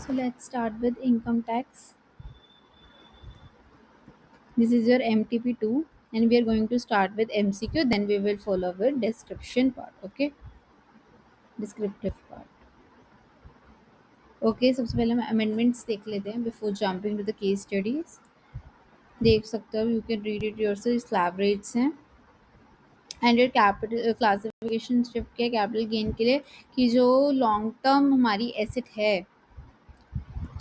So let's start with income tax. This is your MTP2 and we are going to start with MCQ, then we will follow with description part. Okay, descriptive part. Okay, सबसे पहले हम amendments देख लेते हैं before jumping to the case studies. देख सकते हो, you can read it yourself. Slab rates हैं and your capital classification shift किया कैपिटल गेन के लिए कि जो लॉन्ग टर्म हमारी एसेट है,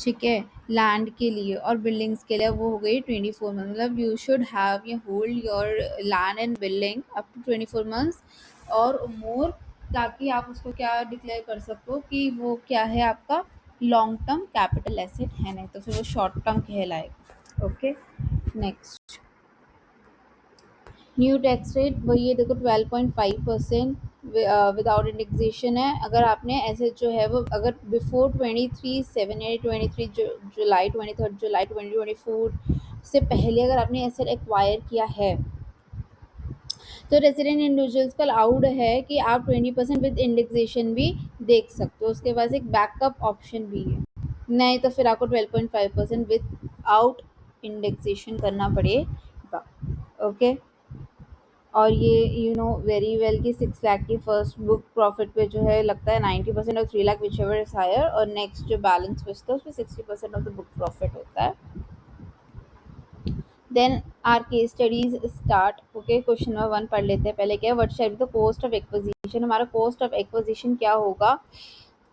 ठीक है, लैंड के लिए और बिल्डिंग्स के लिए, वो हो गई 24 मंथ। मतलब you should have you hold your land and building up to 24 months और मोर, ताकि आप उसको क्या डिक्लेयर कर सको कि वो क्या है, आपका लॉन्ग टर्म कैपिटल एसेट है, नहीं तो फिर वो शॉर्ट टर्म कहलाएगा। Okay, next new tax rate वही है, देखो 12.5% विदाउट इंडेक्सेशन है। अगर आपने ऐसे जो है वो अगर बिफोर 23/7 जुलाई 2024 से पहले अगर आपने एसेट एक्वायर किया है तो रेजिडेंट इंडिविजुअल्स का अलाउड है कि आप 20% विद इंडेक्सेशन भी देख सकते हो। उसके पास एक बैकअप ऑप्शन भी है, नहीं तो फिर आपको 12.5% विद आउट इंडेक्सेशन करना पड़ेगा। ओके, और ये यू नो वेरी वेल कि 6 लाख की फर्स्ट बुक प्रॉफिट पे जो है लगता है 90% और 3 lakh whichever is higher, और नेक्स्ट जो बैलेंस बचता है उसमें 60% ऑफ द बुक प्रॉफिट होता है। Then are case studies start. Okay, question number 1 पढ़ लेते हैं पहले। क्या, what shall be the cost of acquisition. हमारा कॉस्ट ऑफ एक्विजिशन क्या होगा,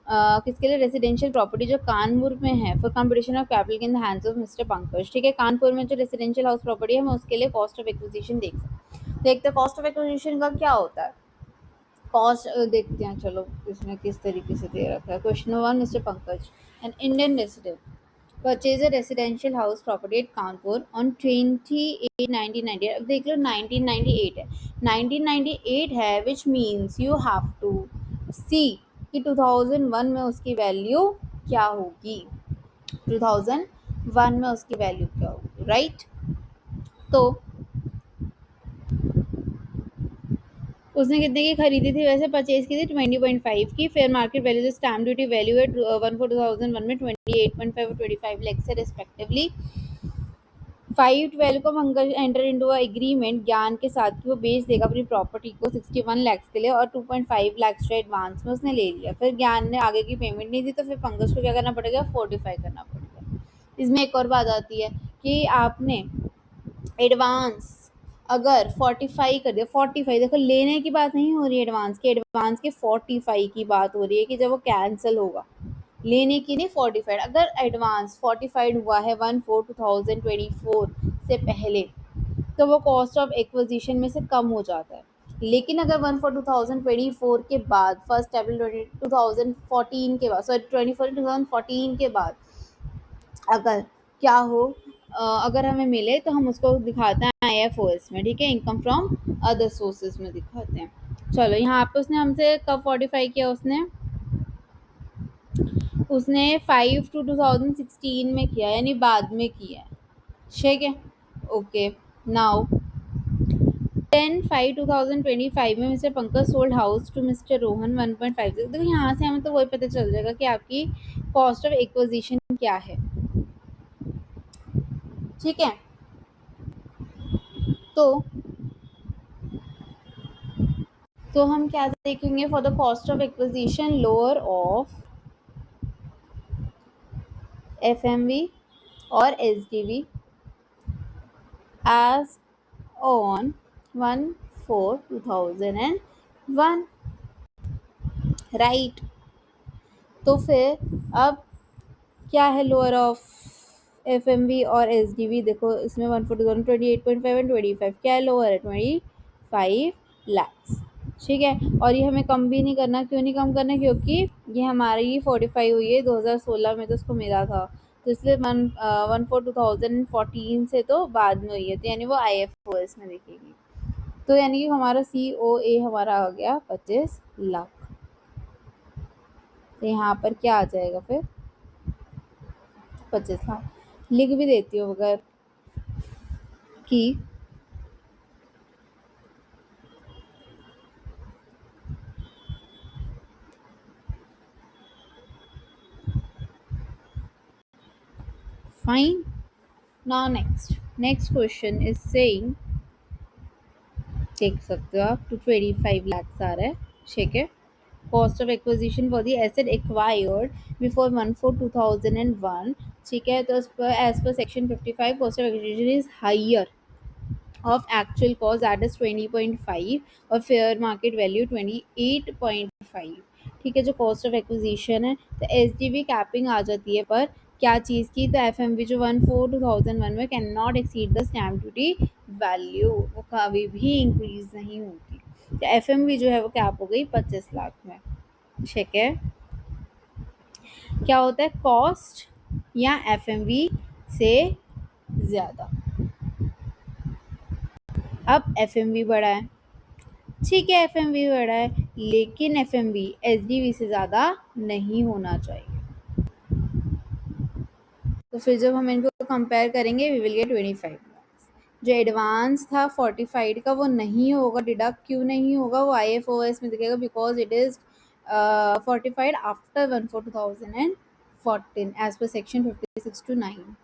किसके लिए, रेसिडेंशियल प्रॉपर्टी जो कानपुर में है, for competition of capital in the hands of mister Pankaj. ठीक है, कानपुर में जो रेसिडेंशियल हाउस प्रॉपर्टी है, हम उसके लिए कॉस्ट ऑफ एक्विजिशन देख सकते हैं। देखते हैं कॉस्ट ऑफ एक्विजिशन का क्या होता है। कॉस्ट देखते हैं, चलो इसमें किस तरीके से दे रखा है। Question number 1, mister Pankaj an Indian resident purchase a residential house property at Kanpur on 28/1998। अब देख लो 1998 है, 1998 है, which means you have to see कि 2001 में उसकी वैल्यू क्या होगी, 2001 में उसकी वैल्यू क्या होगी, राइट। तो उसने कितने की खरीदी थी, वैसे परचेज की थी 20.5 की। फेयर मार्केट वैल्यू जो स्टैम्प ड्यूटी वैल्यू है 1/4/2001 में 28.5 और 25 लाख से रिस्पेक्टिवली। 5/12 को Pankaj enter into a agreement ज्ञान के साथ कि वो बेच देगा अपनी प्रॉपर्टी को 61 लाख के लिए, और 2.5 लाख एडवांस में उसने ले लिया। फिर ज्ञान ने आगे की पेमेंट नहीं दी, तो फिर पंकज को क्या करना पड़ेगा, 45 करना पड़ेगा। इसमें एक और बात आती है कि आपने एडवांस अगर 45 कर दिया, 45 देखो लेने की बात नहीं हो रही है, एडवांस के 45 की बात हो रही है कि जब वो कैंसिल होगा, लेने की नहीं। 45 अगर एडवांस 45 हुआ है 1/4/2024 से पहले, तो वो कॉस्ट ऑफ एक्विजिशन में से कम हो जाता है। लेकिन अगर 1/4/2024 के बाद, 1 अप्रैल 2014 के बाद, सॉरी 2014 के बाद अगर क्या हो, अगर हमें मिले तो हम उसको दिखाते हैं IFOS में, ठीक है, इनकम फ्रॉम अदर सोर्सेज में दिखाते हैं। चलो यहाँ पे उसने हमसे कब 45 किया, उसने 5/2/2016 में किया, यानी बाद में किया है, ठीक है। ओके, नाउ 10/5/2025 में mister Pankaj sold house to mister Rohan 1.5। देखो यहाँ से हमें तो वही पता चल जाएगा कि आपकी कॉस्ट ऑफ एक्विजिशन क्या है, ठीक है। तो हम क्या देखेंगे, for the cost of acquisition lower of FMV और SDV as on 1/4/2001, राइट। तो फिर अब क्या है लोअर ऑफ FMV और SDV, देखो इसमें 1/4/2028.5 एंड 25 क्या है, लोअर है 25 lakhs, ठीक है। और ये हमें कम भी नहीं करना, क्यों नहीं कम करना, क्योंकि ये हमारी 45 हुई है 2016 में, तो उसको मिला था, तो इसलिए 1/4/2014 से तो बाद में हुई है, तो यानी वो IFOS में दिखेगी। तो यानी कि हमारा COA हमारा आ गया 25 लाख। तो यहाँ पर क्या आ जाएगा फिर, 25 लाख। लिख भी देती हूँ अगर कि Fine. Now next question is saying, देख सकते हो आप, टू 25 lakhs आ रहा है, ठीक है. Cost of acquisition for the asset acquired before 1/4/2001, ठीक है. तो as per section 55, cost of acquisition is higher of actual cost, that is 20.5, और फेयर मार्केट वैल्यू 28.5. ठीक है. जो कॉस्ट ऑफ एक्विजिशन है, तो एस डी बी कैपिंग आ जाती है पर क्या चीज़ की, तो एफ एम वी जो 1/4/2001 में can not exceed the stamp duty value, वो कभी भी इंक्रीज नहीं होती. तो एफ एम वी जो है वो कैप हो गई 25 लाख में. ठीक है. क्या होता है, कॉस्ट या एफ एम वी से ज़्यादा. अब एफ एम वी बढ़ा है, ठीक है, एफ एम वी बढ़ा है, लेकिन F M V H D V से ज़्यादा नहीं होना चाहिए. तो फिर जब हम इनको कंपेयर करेंगे, वी विल गेट 25 लाख. जो एडवांस था 45 का वो नहीं होगा, डिडक्ट क्यों नहीं होगा, वो आई एफ ओ एस में दिखेगा, because it is 45 after 1/4/2014 as per section 56-9.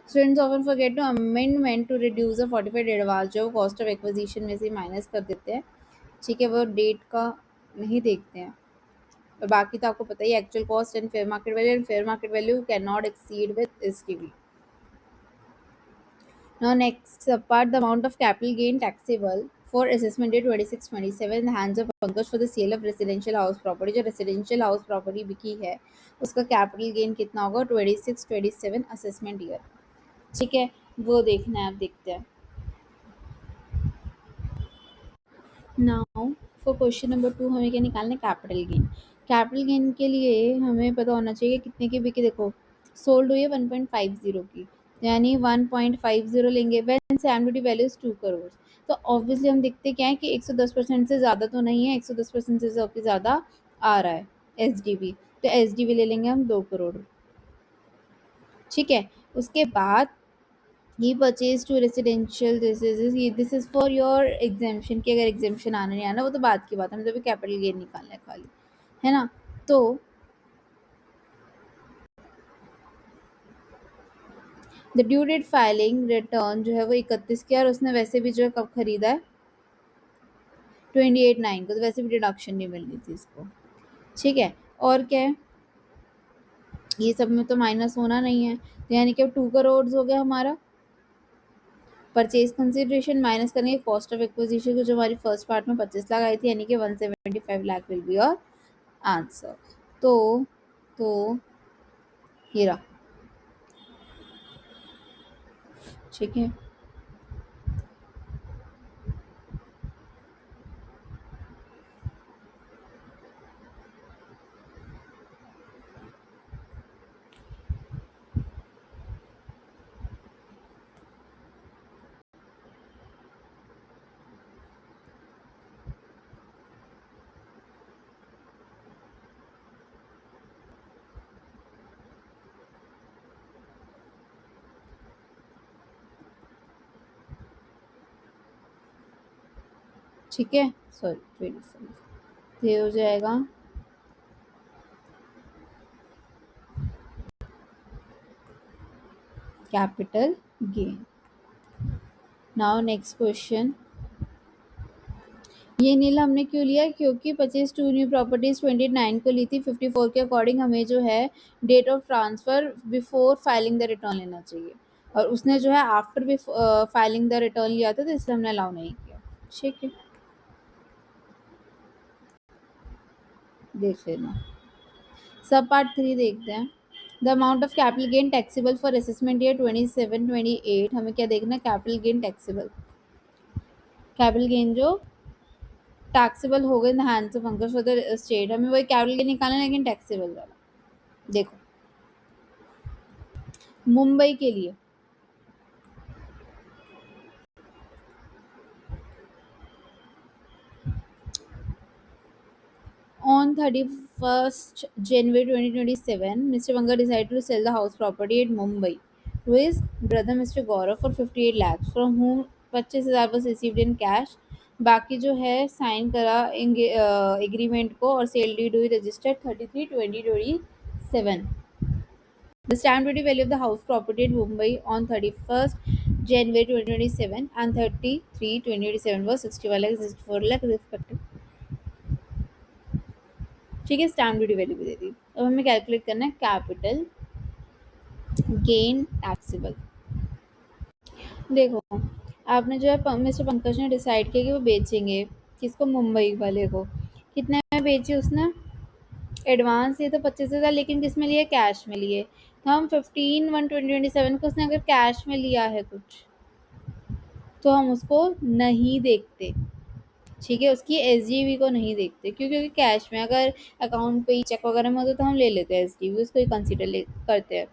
Students often forget to amendment to reduce the 45 advance जो कॉस्ट ऑफ एक्विजिशन में से माइनस कर देते हैं. ठीक है, वो डेट का नहीं देखते हैं. और बाकी तो आपको पता ही, actual cost and fair market value can not exceed with STV. Now next sub part, the amount of capital gain taxable for assessment date 26/27 in the hands of Pankaj for the sale of residential house property. जो residential house property बिकी है उसका capital gain कितना होगा 26/27 assessment year. ठीक है, वो देखना है, आप देखते हैं. नाउ फॉर क्वेश्चन नंबर 2 हमें क्या निकालना है, कैपिटल गेन. कैपिटल गेन के लिए हमें पता होना चाहिए कितने की बिकी. देखो, सोल्ड हुई है 1.50 की, यानी 1.50 लेंगे when stamp duty value is 2 crore. तो ऑब्वियसली हम देखते क्या है कि 110% से ज़्यादा तो नहीं है, 110% से ज़्यादा आ रहा है एस डी बी. तो एस डी बी ले लेंगे हम 2 करोड़. ठीक है. उसके बाद ये purchase to residential, this is for your exemption की, अगर एग्जामेशन आना नहीं आना वो तो बात की बात है, मतलब अभी कैपिटल गेन निकालना है खाली, है ना. तो the due date filing return जो है वो 31 की, और उसने वैसे भी जो है कब खरीदा है 28/9 को, तो वैसे भी डिडक्शन नहीं मिलनी थी इसको. ठीक है. और क्या है, ये सब में तो माइनस होना नहीं है, तो यानी कि अब 2 करोड़ हो गया हमारा. परचेज कंसिडरेशन माइनस करेंगे कॉस्ट ऑफ एक्विजिशन को, जो हमारी फर्स्ट पार्ट में 25 लाख आई थी, यानी कि 175 lakh will be your answer. तो ये रहा. ठीक है. ठीक है, सॉरी 25, ये हो जाएगा capital gain. Now next question, ये नीला हमने क्यों लिया, क्योंकि परचेज टू न्यू प्रॉपर्टीज 29 को ली थी, 54 के अकॉर्डिंग हमें जो है date of transfer before filing the return लेना चाहिए, और उसने जो है आफ्टर फाइलिंग द रिटर्न लिया था, तो इसलिए हमने अलाउ नहीं किया. ठीक है, देख लेना. सब पार्ट 3 देखते हैं. The amount of capital gain taxable for assessment year 27-28, हमें क्या देखना है, capital gain taxable. Capital gain जो टैक्सेबल हो गए इन the hands of uncle for the state, हमें वही कैपिटल गेन निकालना है, लेकिन टैक्सेबल वाला. देखो, मुंबई के लिए on 31st January 2027, Mr. Banga decided to sell the house property at Mumbai to his brother Mr. Gaurav for 58 lakhs, from whom 25,000 was received in cash. बाकी जो है साइन करा एग्रीमेंट को, और सेल डीड हुई registered 33/20/27. The stamp duty value of the house property in Mumbai on 31st January 2027 and 33 2027 was 61 lakh 64 lakh respective. ठीक है, stamp duty value भी दे दी। अब हमें कैलकुलेट करना है कैपिटल गेन टैक्सेबल। देखो, आपने जो है मिस्टर पंकज ने डिसाइड किया कि वो बेचेंगे किसको, मुंबई वाले को। कितने में बेची उसने? एडवांस ये तो 25,000, लेकिन किस में लिए? कैश में लिए। तो हम 15/1/2027 को उसने अगर कैश में लिया है कुछ, तो हम उसको नहीं देखते। ठीक है, उसकी एसजीवी को नहीं देखते। क्यों? क्योंकि कैश में अगर अकाउंट पे ही चेक वगैरह में होता तो हम ले लेते हैं एसजीवी, उसको ही कंसिडर करते हैं।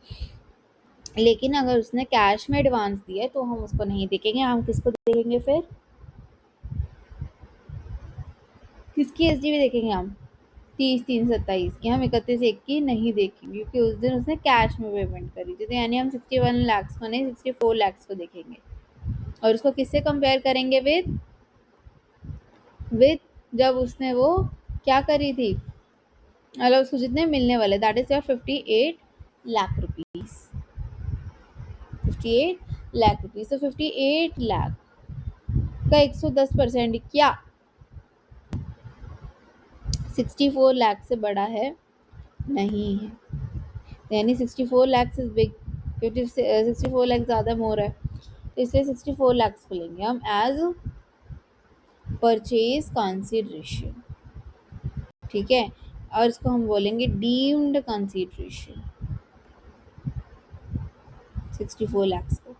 लेकिन अगर उसने कैश में एडवांस दिया है तो हम उसको नहीं देखेंगे। हम किसको देखेंगे फिर? किसकी एसजीवी देखेंगे हम? 30/3/27 की। हम 31/1 की नहीं देखेंगे क्योंकि उस दिन उसने कैश में पेमेंट करी थी। तो यानी हम 61 लाख को नहीं, 64 लाख को देखेंगे। और उसको किससे कंपेयर करेंगे? विद जब उसने वो क्या करी थी, मतलब उसको जितने मिलने वाले, that is your 58 lakh rupees. 58 lakh rupees. तो 58 लाख का 110% क्या 64 लाख से बड़ा है? नहीं है। यानी 64 लाख इज बिग, क्योंकि 64 लाख ज़्यादा मोर है, तो इसलिए 64 लाख को लेंगे हम एज परचेज कंसिडरेशन। ठीक है, और इसको हम बोलेंगे डीम्ड कंसिडरेशन 64 लाख को।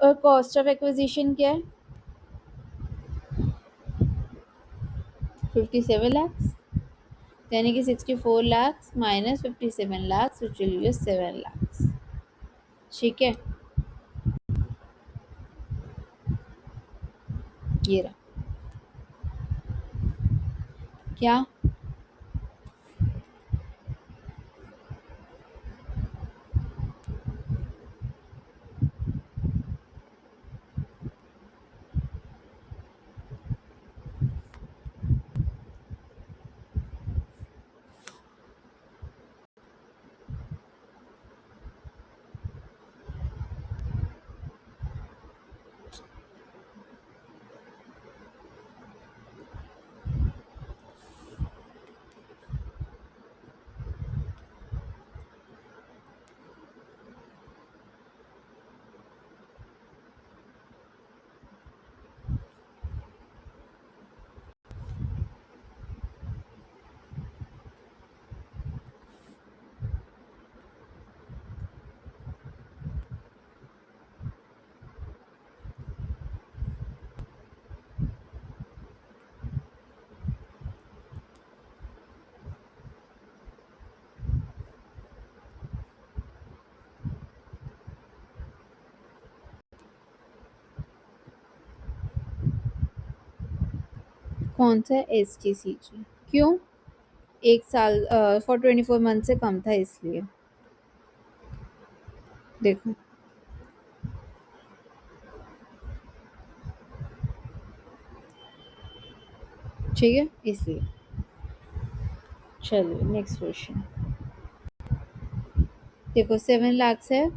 और कॉस्ट ऑफ एक्विजिशन क्या है? 57 लाख, यानी कि 64 lakh minus 57 lakh, which will give 7 lakh. ठीक है, ये रहा। क्या? कौन सा? STCG। क्यों? एक साल फॉर 24 मंथ से कम था इसलिए। देखो, ठीक है, इसलिए। चलिए नेक्स्ट क्वेश्चन। देखो 7 लाख है,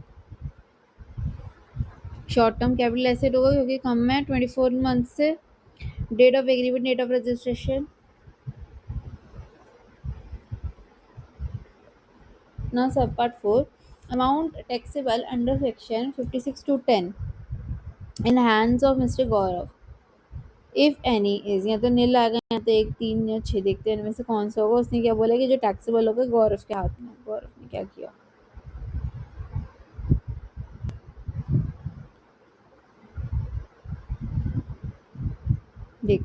शॉर्ट टर्म कैपिटल एसेट होगा क्योंकि कम है 24 मंथ से। Date of agreement, date of registration ना। सब part 4, amount taxable under section 56 to 10 in hands of mister Gaurav if any is, या तो नील आ गए या तो 1, 3 या 6, देखते हैं इनमें से कौन सा होगा। उसने क्या बोला कि जो टैक्सेबल होगा गौरव के हाथ में। गौरव ने क्या किया? देख,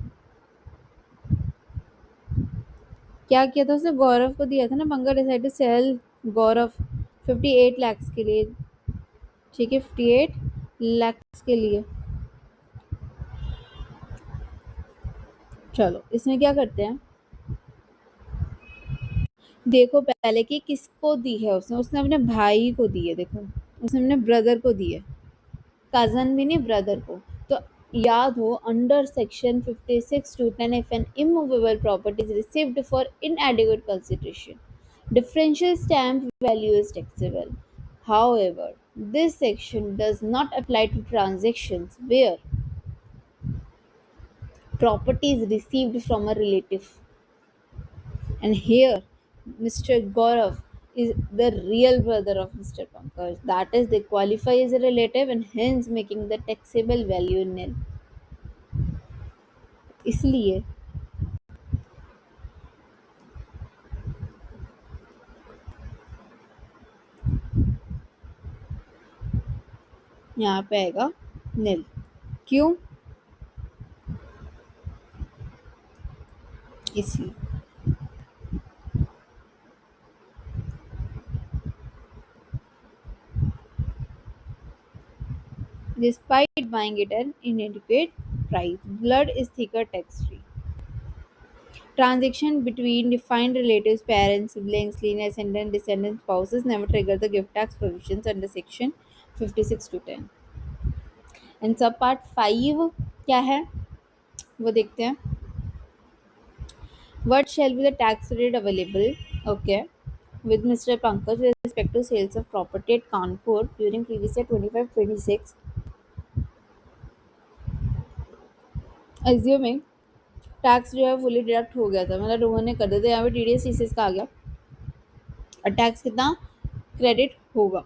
क्या किया था उसने? गौरव को दिया था ना। पंकज डिसाइड टू सेल गौरव 58 लाख के लिए। ठीक है, 58 लाख के लिए। चलो इसमें क्या करते हैं, देखो पहले कि किसको दी है उसने। उसने अपने भाई को दी है। देखो, उसने अपने ब्रदर को दी है, कजन भी नहीं, ब्रदर को। तो याद हो, under section 56 to 10 if an immovable property is received for inadequate consideration, Differential stamp value is taxable. However, this section does not apply to transactions where property is received from a relative. And here, Mr. Gaurav is the real brother of Mr. Pankaj. That is, they qualify as a relative and hence making the taxable value nil. इसलिए यहाँ पे आएगा nil. क्यों? इसलिए despite buying it at an inadequate price, blood is thicker tax free. Transaction between defined relatives, parents, siblings, lineal ascendant, descendant, spouses never trigger the gift tax provisions under section 56 to 10. And सब part 5 क्या है वो देखते हैं. What shall be the tax rate available? Okay. With Mr. Pankaj with respect to sales of property at Kanpur during previous year 25-26. Assuming tax जो है fully deduct हो गया था, मतलब लोगों ने कर दिया था, यहाँ पे टीडीएस टीसीएस का आ गया और टैक्स कितना क्रेडिट होगा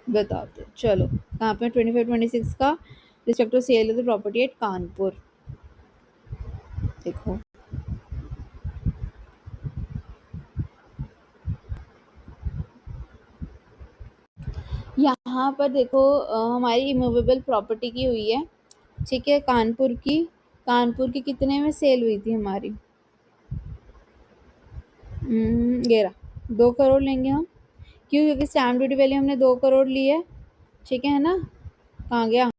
बताते. चलो कहाँ पे 25-26 का respect to sale of the property at Kanpur. देखो यहाँ पर देखो हमारी इमूवेबल प्रॉपर्टी की हुई है. ठीक है, कानपुर की कितने में सेल हुई थी हमारी. ये रहा 2 करोड़ लेंगे हम. क्यों? क्योंकि स्टैम्प ड्यूटी वैल्यू हमने 2 करोड़ ली है. ठीक है ना. कहाँ गया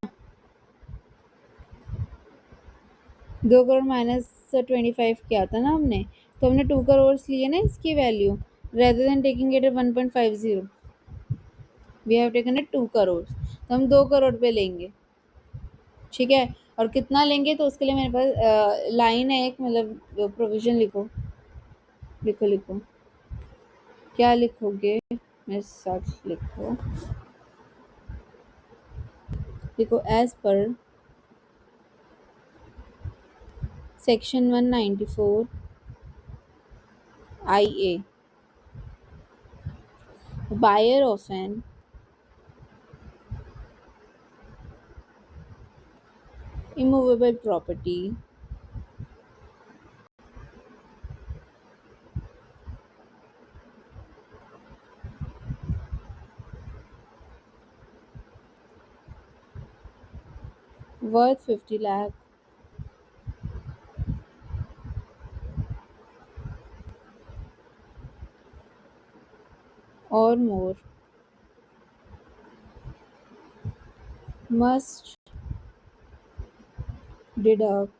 2 करोड़ माइनस 25 किया था ना हमने, तो हमने 2 करोड़ लिए ना इसकी value. Rather than taking it 1.50 we have taken it 2 crore, तो हम 2 करोड़ पे लेंगे. ठीक है. और कितना लेंगे तो उसके लिए मेरे पास लाइन है एक, मतलब प्रोविजन लिखो लिखो लिखो. क्या लिखोगे मेरे साथ लिखो. देखो as per section 194 IA, buyer of an immovable property worth 50 lakh or more must deduct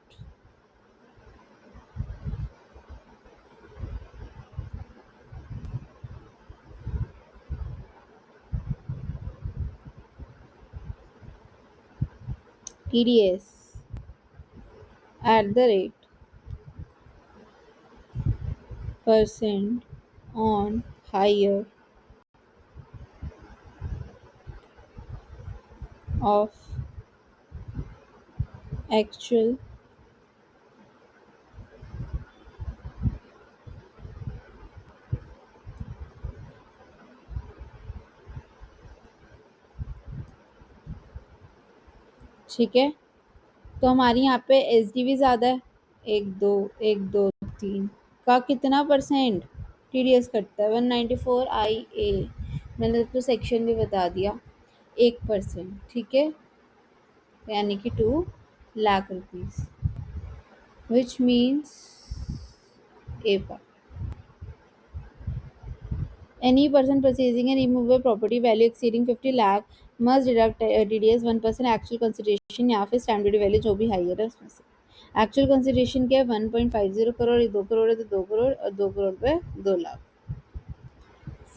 TDS at the rate percent on higher of actual ठीक है. तो हमारी यहाँ पे SDV ज़्यादा है, 1 2 का कितना परसेंट TDS कटता है. 194 IA मैंने तो सेक्शन भी बता दिया. 1%. ठीक है, यानी कि 2 lakh rupees, which means A part. Any person purchasing an immovable property value exceeding 50 lakh must deduct TDS 1% actual consideration या फिर स्टैम्प ड्यूटी वैल्यू जो भी हाइयर है उसमें से. एक्चुअल कंसिडरेशन क्या है 1.50 करोड़. ये 2 करोड़ है तो 2 करोड़, और 2 करोड़ पे 2 लाख.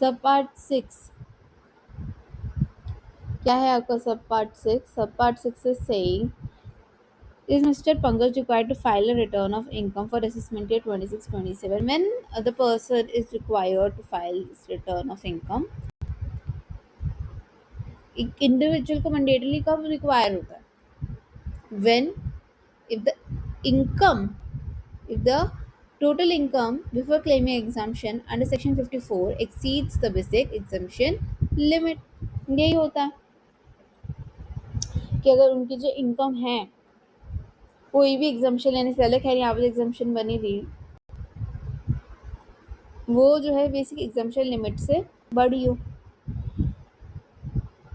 सब पार्ट 6 क्या है आपका. सब part 6 is saying Is Mr. Pankaj required to file a return of income for assessment year 26-27? When the person is required to file this return of income, individual को मैंडेटरी कब रिक्वायर होता है? When, if the income, if the total income before claiming exemption under section 54 exceeds the basic exemption limit. यही होता है कि अगर उनकी जो इनकम है कोई भी एग्जाम्पशन लेने से पहले, खैर यहाँ पे एग्जाम्पशन बनी थी, वो जो है बेसिक एग्जाम्पशन लिमिट से बड़ी हो,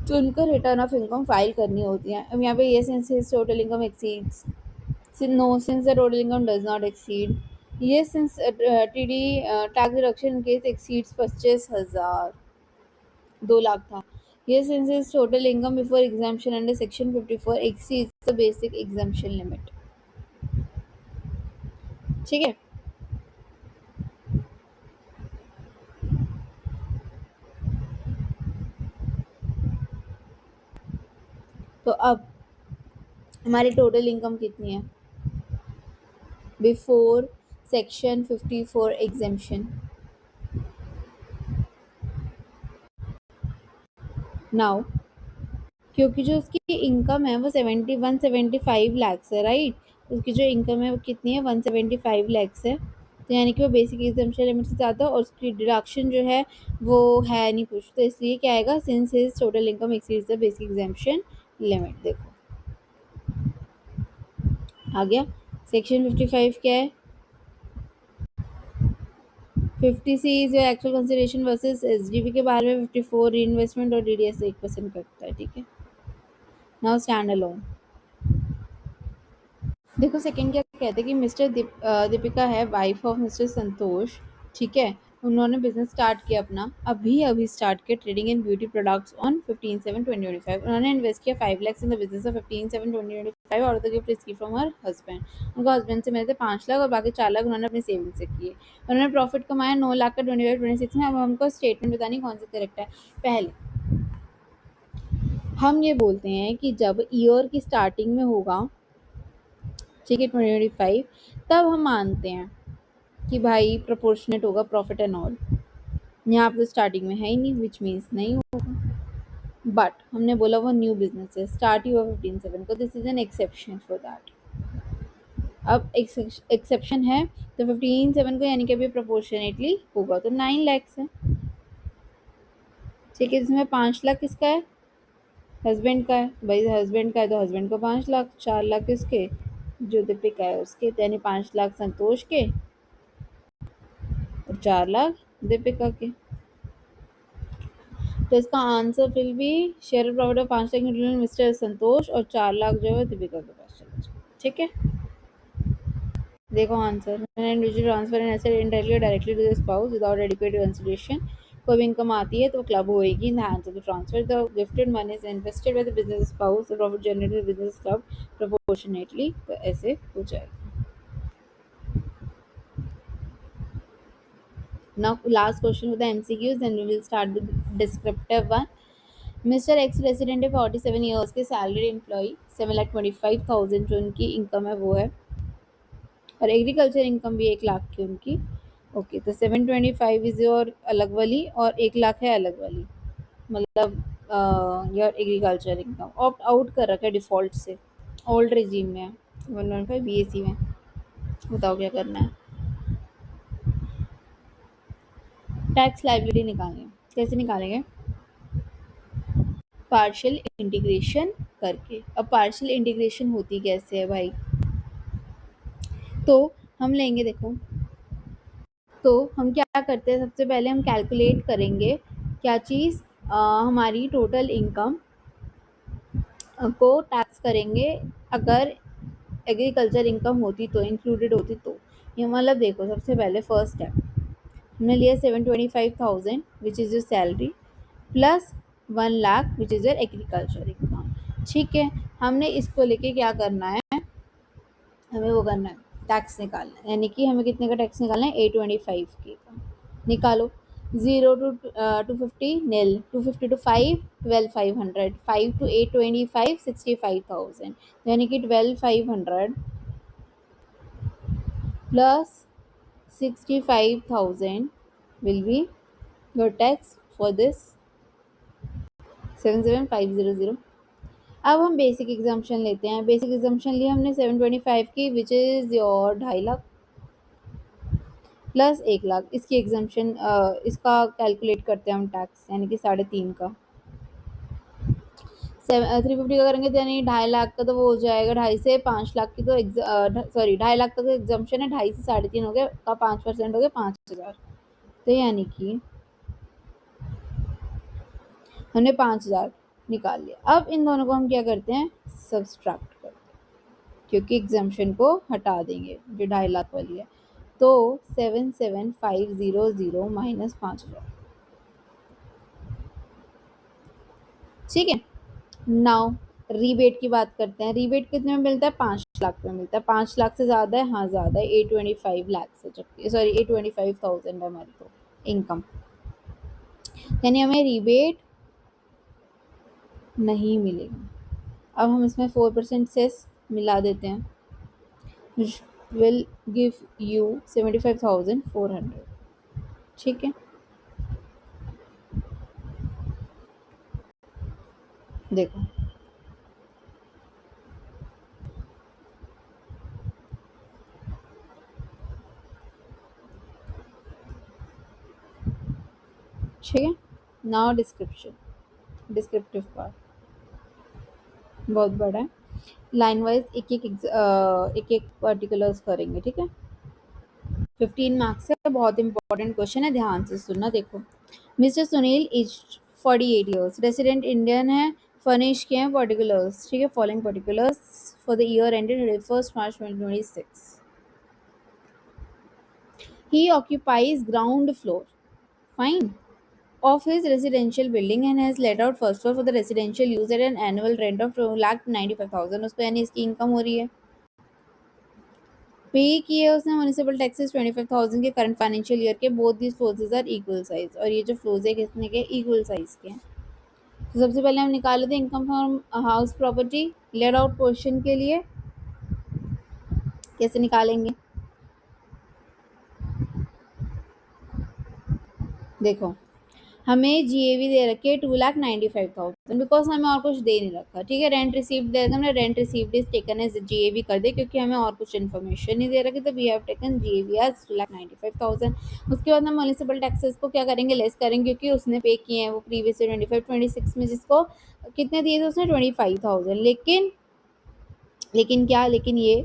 तो उनको रिटर्न ऑफ इनकम फाइल करनी होती है. अब यहाँ पे ये since total income exceeds, no, since the total income does not exceed. Yes, since TD tax deduction in case exceeds 25,000, 2 lakh था. Yes, since his total income before exemption under section 54 exceeds the basic exemption limit. ठीक है. तो अब हमारी total income कितनी है before section 54 exemption? Now क्योंकि जो उसकी इनकम है वो 175 लैक्स है, राइट. उसकी जो इनकम है वो कितनी है? 175 लैक्स है. तो यानी कि वो बेसिक एग्जाम्पशन लिमिट से ज़्यादा, और उसकी डिडक्शन जो है वो है नहीं कुछ, तो इसलिए क्या आएगा? Since his total income exceeds the basic exemption limit. देखो आ गया. सेक्शन 55 क्या है? 50C is your actual consideration versus SDP के बारे में. 54 री इन्वेस्टमेंट और डीडीएस 1% कटता है. ठीक है. Now stand alone. देखो सेकंड क्या कहते हैं कि मिस्टर दीपिका है वाइफ ऑफ मिस्टर संतोष. ठीक है. उन्होंने बिजनेस स्टार्ट किया अपना, अभी स्टार्ट किया trading in beauty products on 15/7/2025. उन्होंने इन्वेस्ट किया 5 lakhs in the business of 15/7/2025 और the gift received from her husband. उनका हस्बैंड से मिले थे 5 लाख और बाकी 4 लाख उन्होंने अपनी सेविंग से किए. उन्होंने प्रॉफिट कमाया 9 लाख का 25-26 में. अब हमको स्टेटमेंट बतानी कौन सी करेक्ट है. पहले हम ये बोलते हैं कि जब ईयर की स्टार्टिंग में होगा, ठीक है, 2025, तब हम मानते हैं कि भाई प्रोपोर्शनेट होगा प्रॉफिट एंड ऑल. यहाँ पे तो स्टार्टिंग में है ही नहीं, विच मीन्स नहीं होगा. बट हमने बोला वो न्यू बिजनेस है, स्टार्ट ही हुआ 15/7 को. This is an exception for that. अब एक्सेप्शन है तो 15/7 को यानी कि अभी प्रोपोर्शनेटली होगा, तो 9 lakhs है. ठीक है. इसमें 5 लाख किसका है? हस्बैंड का है. भाई हस्बैंड का है तो हस्बैंड को 5 लाख, 4 लाख किसके? जो दीपिका है उसके, यानी 5 लाख संतोष के और 4 लाख दीपिका के. तो इसका answer will be share profit of 5 lakh mister Santosh और 4 लाख जो है दीपिका के पास चला जाए. ठीक है. देखो answer. Individual transfer an asset indirectly directly to the spouse without adequate consideration. कोई भी इनकम आती है तो वो क्लब होएगी in the hands of the transfer. The gifted money is invested by the business spouse. The profit generated business club proportionately. तो ऐसे हो जाएगा. Now last question with the MCQs, then we will start with descriptive one. Mr. X resident है 47 years के salary employee. 7,25,000 जो उनकी income है वो है, और एग्रीकल्चर इनकम भी 1 लाख की उनकी. ओके. तो 725 इज योर अलग वाली और 1 लाख है अलग वाली, मतलब your agriculture income. Opt out कर रखा है डिफॉल्ट से, ओल्ड रिजीम में है 115 BAC में. बताओ क्या करना है. टैक्स लाइबिलिटी निकालनी है. कैसे निकालेंगे? पार्शियल इंटीग्रेशन करके. अब पार्शियल इंटीग्रेशन होती कैसे है भाई? तो हम लेंगे, देखो, तो हम क्या करते हैं, सबसे पहले हम कैलकुलेट करेंगे क्या चीज़, हमारी टोटल इनकम को टैक्स करेंगे अगर एग्रीकल्चर इनकम होती तो, इंक्लूडेड होती तो. ये मतलब देखो, सबसे पहले फर्स्ट स्टेप हमने लिया 725,000 which is your salary plus 1 lakh which is your agriculture income. ठीक है. हमने इसको लेके क्या करना है, हमें वो करना है टैक्स निकालना है. यानी कि हमें कितने का टैक्स निकालना है? 825 के का. निकालो. 0 to 250 nil, 250 to 5 12,500, 5 to 8 25 65,000, यानी कि 12,500 plus 65,000 will be your tax for this 77500. अब हम बेसिक एग्जाम्पशन लेते हैं. बेसिक एग्जाम्पशन लिए हमने 725 की, which is your 2.5 lakh plus 1 lakh. इसकी एग्जाम्पशन इसका कैलकुलेट करते हैं हम टैक्स, यानी कि 3.5 का. 350 का करेंगे तो यानी 2.5 लाख का, तो वो हो जाएगा 2.5 से 5 लाख की. तो सॉरी 2.5 लाख तक एग्जाम्पशन है, 2.5 से 3.5 हो गया का 5% हो गया 5,000. तो यानी कि हमने 5,000 निकाल लिया. अब इन दोनों को हम क्या करते हैं, सब्सट्रैक्ट करते हैं, क्योंकि एग्जाम्पशन को हटा देंगे जो 2.5 लाख वाली है. तो 77500 माइनस 5,000. ठीक है. नाउ रीबेट की बात करते हैं. रीबेट कितने में मिलता है, 5 लाख में मिलता है. 5 लाख से ज़्यादा है, हाँ ज़्यादा है, 825 लाख से, जबकि सॉरी 825,000 है हमारी तो इनकम, यानी हमें रीबेट नहीं मिलेगी. अब हम इसमें 4% सेस मिला देते हैं, which will give you 75,400. ठीक है. देखो ठीक है. नाउ डिस्क्रिप्टिव पार्ट बहुत बड़ा है. लाइन वाइज एक एक पर्टिकुलर्स करेंगे. ठीक है. 15 मार्क्स है, बहुत इंपॉर्टेंट क्वेश्चन है, ध्यान से सुनना. देखो, mister Sunil is 48 years, resident Indian है, फर्निश किए हैं पर्टिकुलर्स. ठीक है. Following particulars for the year ended 1 March 2026. He occupies ground floor, fine, of his residential building and has let out first floor for the residential use at an annual rent of 2,95,000. उसको यानी इसकी income हो रही है. पे किए उसने municipal taxes 25,000 के करंट फाइनेंशियल ईयर के. Both these floors are equal size, और ये जो फ्लोर्स है कितने के, इक्वल साइज के हैं. तो सबसे पहले हम निकाल लेते हैं income from house property. Late out portion के लिए कैसे निकालेंगे, देखो हमें जीएवी दे रखी है 2,95,000, बिकॉज हमें और कुछ दे नहीं रखा. ठीक है. रेंट रिसीव्ड दे रखा, हमने rent received is taken as GAV कर दे, क्योंकि हमें और कुछ इन्फॉर्मेशन नहीं दे रखी, तो we have taken GAV as 2,95,000. उसके बाद हम म्यूनिसिपल टैक्सेस को क्या करेंगे, लेस करेंगे, क्योंकि उसने पे किए हैं वो प्रीवियस 25-26 में, जिसको कितने दिए थे उसने 25,000. लेकिन ये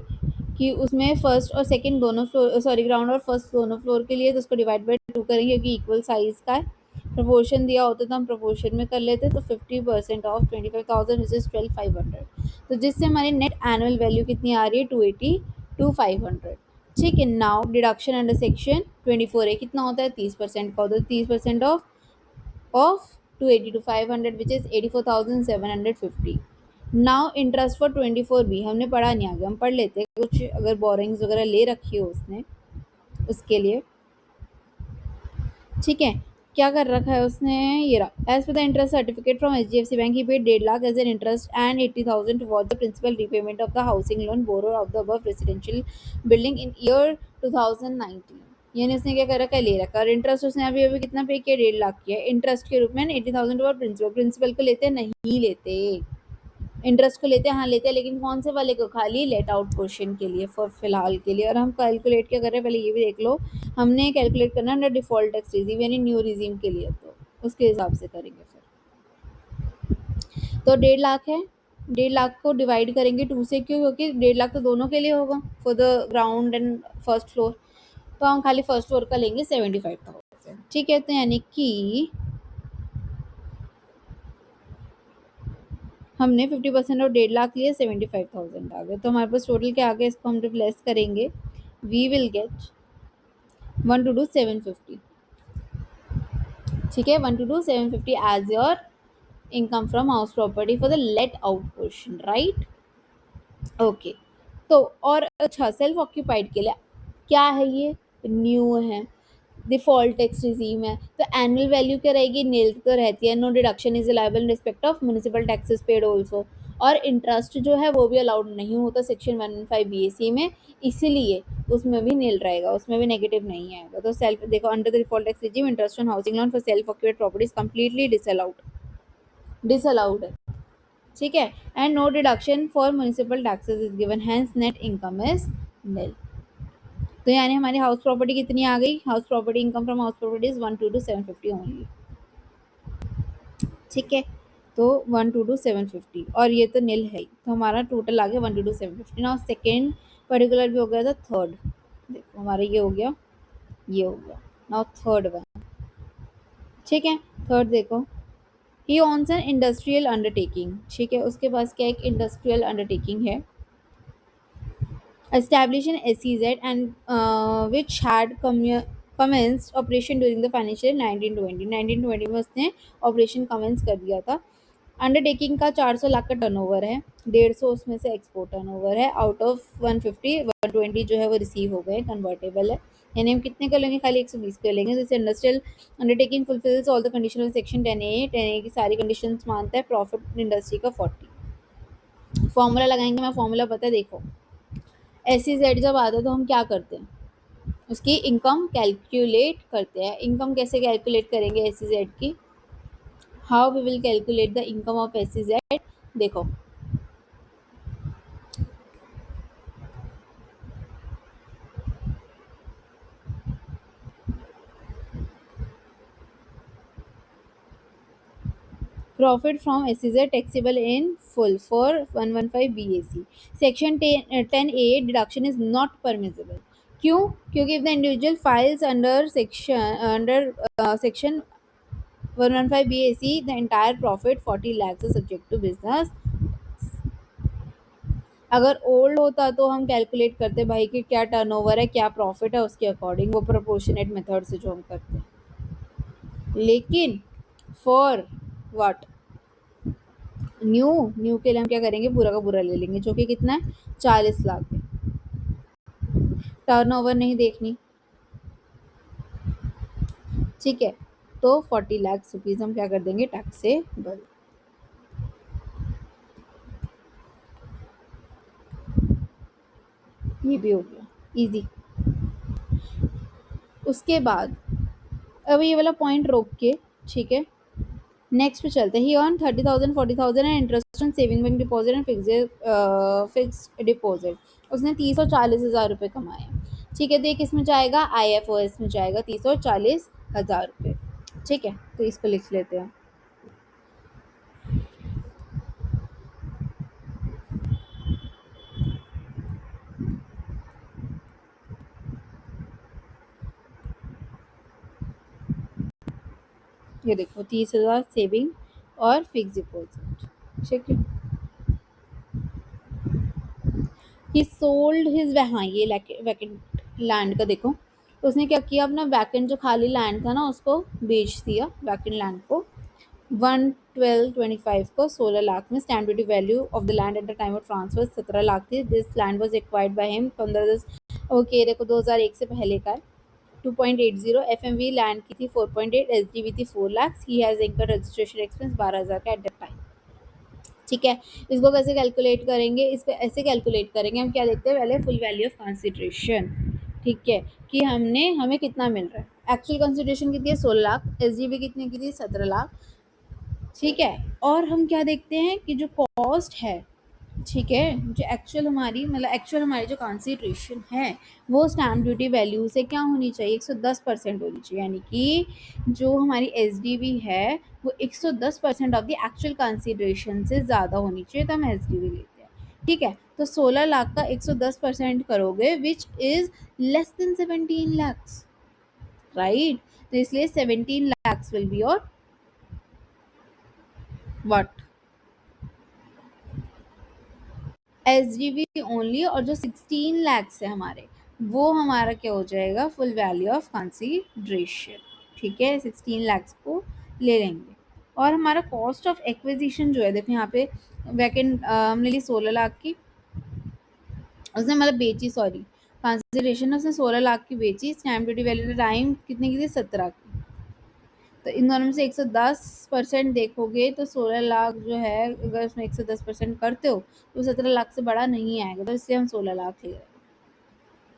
कि उसमें फर्स्ट और सेकंड दोनों फ्लोर, सॉरी ग्राउंड और फर्स्ट दोनों फ्लोर के लिए, तो उसको डिवाइड बाई 2 करेंगे, क्योंकि इक्वल साइज का है. प्रपोर्शन दिया होता तो हम प्रपोर्शन में कर लेते. तो 50% ऑफ 25,000 विच इज 12,500. तो जिससे हमारी नेट एनुअल वैल्यू कितनी आ रही है, 280,500. ठीक है. Now deduction under section 24A कितना होता है, 30% का होता है. 30% of 280,500 which is 84,750. Now interest for 24B हमने पढ़ा नहीं, आगे हम पढ़ लेते. कुछ अगर बोरिंग्स वगैरह ले रखी हो उसने, उसके लिए. ठीक है. क्या कर रखा है उसने, ये रहा. As per the interest certificate from HDFC bank he paid 1.5 lakh as an interest and 80,000 towards the principal repayment of the housing loan borrowed of the above residential building in year 2019. यानी उसने क्या कर रखा है, ले रखा. और इंटरेस्ट उसने अभी अभी कितना पे किया, 1.5 लाख किया इंटरेस्ट के रूप में. 80,000 टुवर्ड प्रिंसिपल को लेते नहीं लेते, इंटरेस्ट को लेते हैं, हाँ लेते हैं, लेकिन कौन से वाले को, खाली लेट आउट क्वेश्चन के लिए फॉर फिलहाल के लिए. और हम कैलकुलेट क्या कर रहे हैं, पहले ये भी देख लो. हमने कैलकुलेट करना अंडर डिफॉल्ट टैक्स रिजीव, यानी न्यू रिजीम के लिए, तो उसके हिसाब से करेंगे फिर. तो 1.5 लाख है, 1.5 लाख को डिवाइड करेंगे 2 से, क्यों, क्योंकि 1.5 लाख तो दोनों के लिए होगा for the ground and first floor. तो हम खाली फर्स्ट फ्लोर का लेंगे 75,000. ठीक है. तो यानी कि हमने 50% और 1.5 लाख लिए, 75,000 आ गए. तो हमारे पास टोटल क्या आ गया, इसको हम जब लेस करेंगे, we will get 1 to do 750. ठीक है. 1 to do 750 as your income from house property for the let out portion, right. Okay. तो और अच्छा, सेल्फ ऑक्यूपाइड के लिए क्या है, ये न्यू है. डिफॉल्ट टैक्स रिजीम है, तो एनुअल वैल्यू क्या रहेगी, नील तो रहती है, no deduction is allowable in respect of municipal taxes paid also, और इंटरेस्ट जो है वो भी अलाउड नहीं होता सेक्शन 115 BAC में, इसीलिए उसमें भी नील रहेगा, उसमें भी नेगेटिव नहीं आएगा। तो सेल्फ देखो, under the default tax regime interest on housing loan for self occupied property is completely disallowed है, ठीक है, and no deduction for municipal taxes is given, hence net income is nil. तो यानी हमारी हाउस प्रॉपर्टी कितनी आ गई, house property income from house property is 122,750 only, ठीक है। तो 122,750 और ये तो नील है, तो हमारा टोटल आ गया 122,750। नाउ सेकेंड पर्टिकुलर भी हो गया था, थर्ड देखो हमारा ये हो गया, ये हो गया। नाउ थर्ड वन, ठीक है, थर्ड देखो, ही ऑन्स एन इंडस्ट्रियल अंडरटेकिंग, ठीक है, उसके पास क्या एक इंडस्ट्रियल अंडरटेकिंग है, established in SEZ and which had commenced operation during the financial year 1920 में उसने ऑपरेशन कमेंस कर दिया था। अंडरटेकिंग का 400 लाख का टर्नओवर है, 150 उसमें से एक्सपोर्ट टर्नओवर है, आउट ऑफ 150 120 जो है वो रिसीव हो गए, कन्वर्टेबल है, यानी हम कितने कर लेंगे, खाली 120 कर लेंगे। जैसे industrial undertaking fulfils all the condition of section 10A की सारी कंडीशंस मानता है, प्रॉफिट इंडस्ट्री का 40। फॉर्मूला लगाएंगे, मैं फॉर्मूला पता है देखो, SEZ जब आता है तो हम क्या करते हैं, उसकी इनकम कैलकुलेट करते हैं। इनकम कैसे कैलकुलेट करेंगे SEZ की, how we will calculate the income of SEZ, देखो profit from SEZ taxable in full for 115 BAC, section 10A deduction is not permissible, क्यों, क्योंकि if the individual files under section 115 BAC the entire profit 40 lakhs is subject to business। अगर old होता तो हम calculate करते भाई कि क्या टर्नओवर है, क्या प्रॉफिट है, उसके अकॉर्डिंग वो प्रोपोर्शनेट मेथड से जो हम करते हैं। लेकिन फॉर व्हाट, न्यू के लिए हम क्या करेंगे, पूरा का पूरा ले लेंगे, जो कि कितना है 40 लाख है, टर्नओवर नहीं देखनी, ठीक है। तो 40 लाख रुपीज हम क्या कर देंगे, टैक्स से भर, ये भी हो गया इजी। उसके बाद अब ये वाला पॉइंट रोक के, ठीक है, नेक्स्ट पे चलते हैं। He earn 30,000 40,000 and interest on saving bank deposit and fixed deposit, उसने 30 और 40,000 रुपये कमाए, ठीक है। तो ये किस में जाएगा, IFOS में जाएगा, 30 और 40,000 रुपये, ठीक है। तो इसको लिख लेते हैं, ये देखो 30,000 सेविंग और फिक्स डिपॉजिट, ठीक है। ही सोल्ड हिज, हाँ ये वैकेंट लैंड का देखो, तो उसने क्या किया, अपना वैकेंट जो खाली लैंड था ना उसको बेच दिया, वैकेंट लैंड को 1/12/25 को 16 लाख में। Stamp duty value of the land at the time of transfer 17 lakh थी। This land was acquired by him 15 okay देखो 2001 से पहले का है। 2.80 FMV लैंड की थी 4.8, SDV थी 4 लाख। ही हैज इंकर रजिस्ट्रेशन एक्सपेंस 12,000 का एट दैट टाइम, ठीक है। इसको कैसे कैलकुलेट करेंगे, इसको ऐसे कैलकुलेट करेंगे, हम क्या देखते हैं पहले, फुल वैल्यू ऑफ कंसिडरेशन, ठीक है, कि हमें कितना मिल रहा है। एक्चुअल कंसिडरेशन कितनी है 16 लाख, SDV कितनी की थी 17 लाख, ठीक है। और हम क्या देखते हैं कि जो कॉस्ट है, ठीक है, जो एक्चुअल हमारी जो कंसिडरेशन है वो स्टैम्प ड्यूटी वैल्यू से क्या होनी चाहिए, 110% होनी चाहिए, यानी कि जो हमारी SDV है वो 110% ऑफ द एक्चुअल कंसिडरेशन से ज़्यादा होनी चाहिए, तो हम SDV लेते हैं, ठीक है। तो 16 लाख का 110% करोगे which is less than 17 lakhs, right. तो इसलिए 17 lakhs will be your what, SDV only, और जो 16 लैक्स है हमारे वो हमारा क्या हो जाएगा, फुल वैल्यू ऑफ कंसिडरेशन, ठीक है। 16 लैक्स को ले लेंगे। और हमारा कॉस्ट ऑफ एक्विजिशन जो है देखो यहाँ पे, वैकेंट हमने ली 16 लाख की, उसने मतलब बेची, सॉरी कंसिडरेशन उसने 16 लाख की बेची, स्टैम्प ड्यूटी वैल्यू टाइम कितने की थी, 17 की। तो इन दोनों में से 110% देखोगे तो 16 लाख जो है, अगर उसमें 110% करते हो तो 17 लाख से बड़ा नहीं आएगा, तो इसलिए हम 16 लाख ले रहे हैं।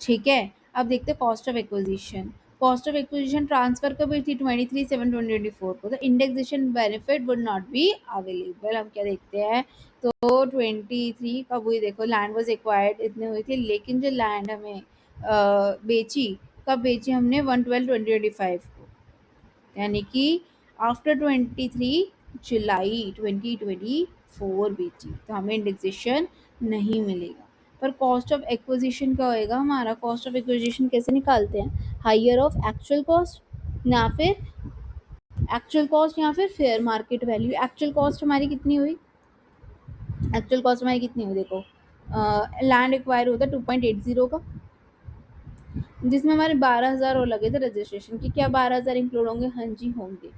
ठीक है, अब देखते हैं cost of acquisition. Cost of acquisition transfer कब हुई थी, 23/7/2024 को। तो indexation benefit would not be available. हम क्या देखते हैं, तो 23 कब हुई, देखो लैंड वाज एक्वायर्ड इतने हुई थी, लेकिन जो लैंड हमें बेची, कब बेची हमने, 1/12/2025 को, यानी कि आफ्टर 23 जुलाई 2024 बेची, तो हमें इंडेक्सेशन नहीं मिलेगा। पर कॉस्ट ऑफ एक्विजिशन क्या होएगा हमारा, कॉस्ट ऑफ एक्विजिशन कैसे निकालते हैं, हायर ऑफ एक्चुअल कॉस्ट या फिर fair market value. Actual cost हमारी कितनी हुई, देखो लैंड एक्वायर होता है 2.80 का, जिसमें हमारे 12,000 और लगे थे रजिस्ट्रेशन की। क्या 12,000 इंक्लूड होंगे, हाँ जी होंगे।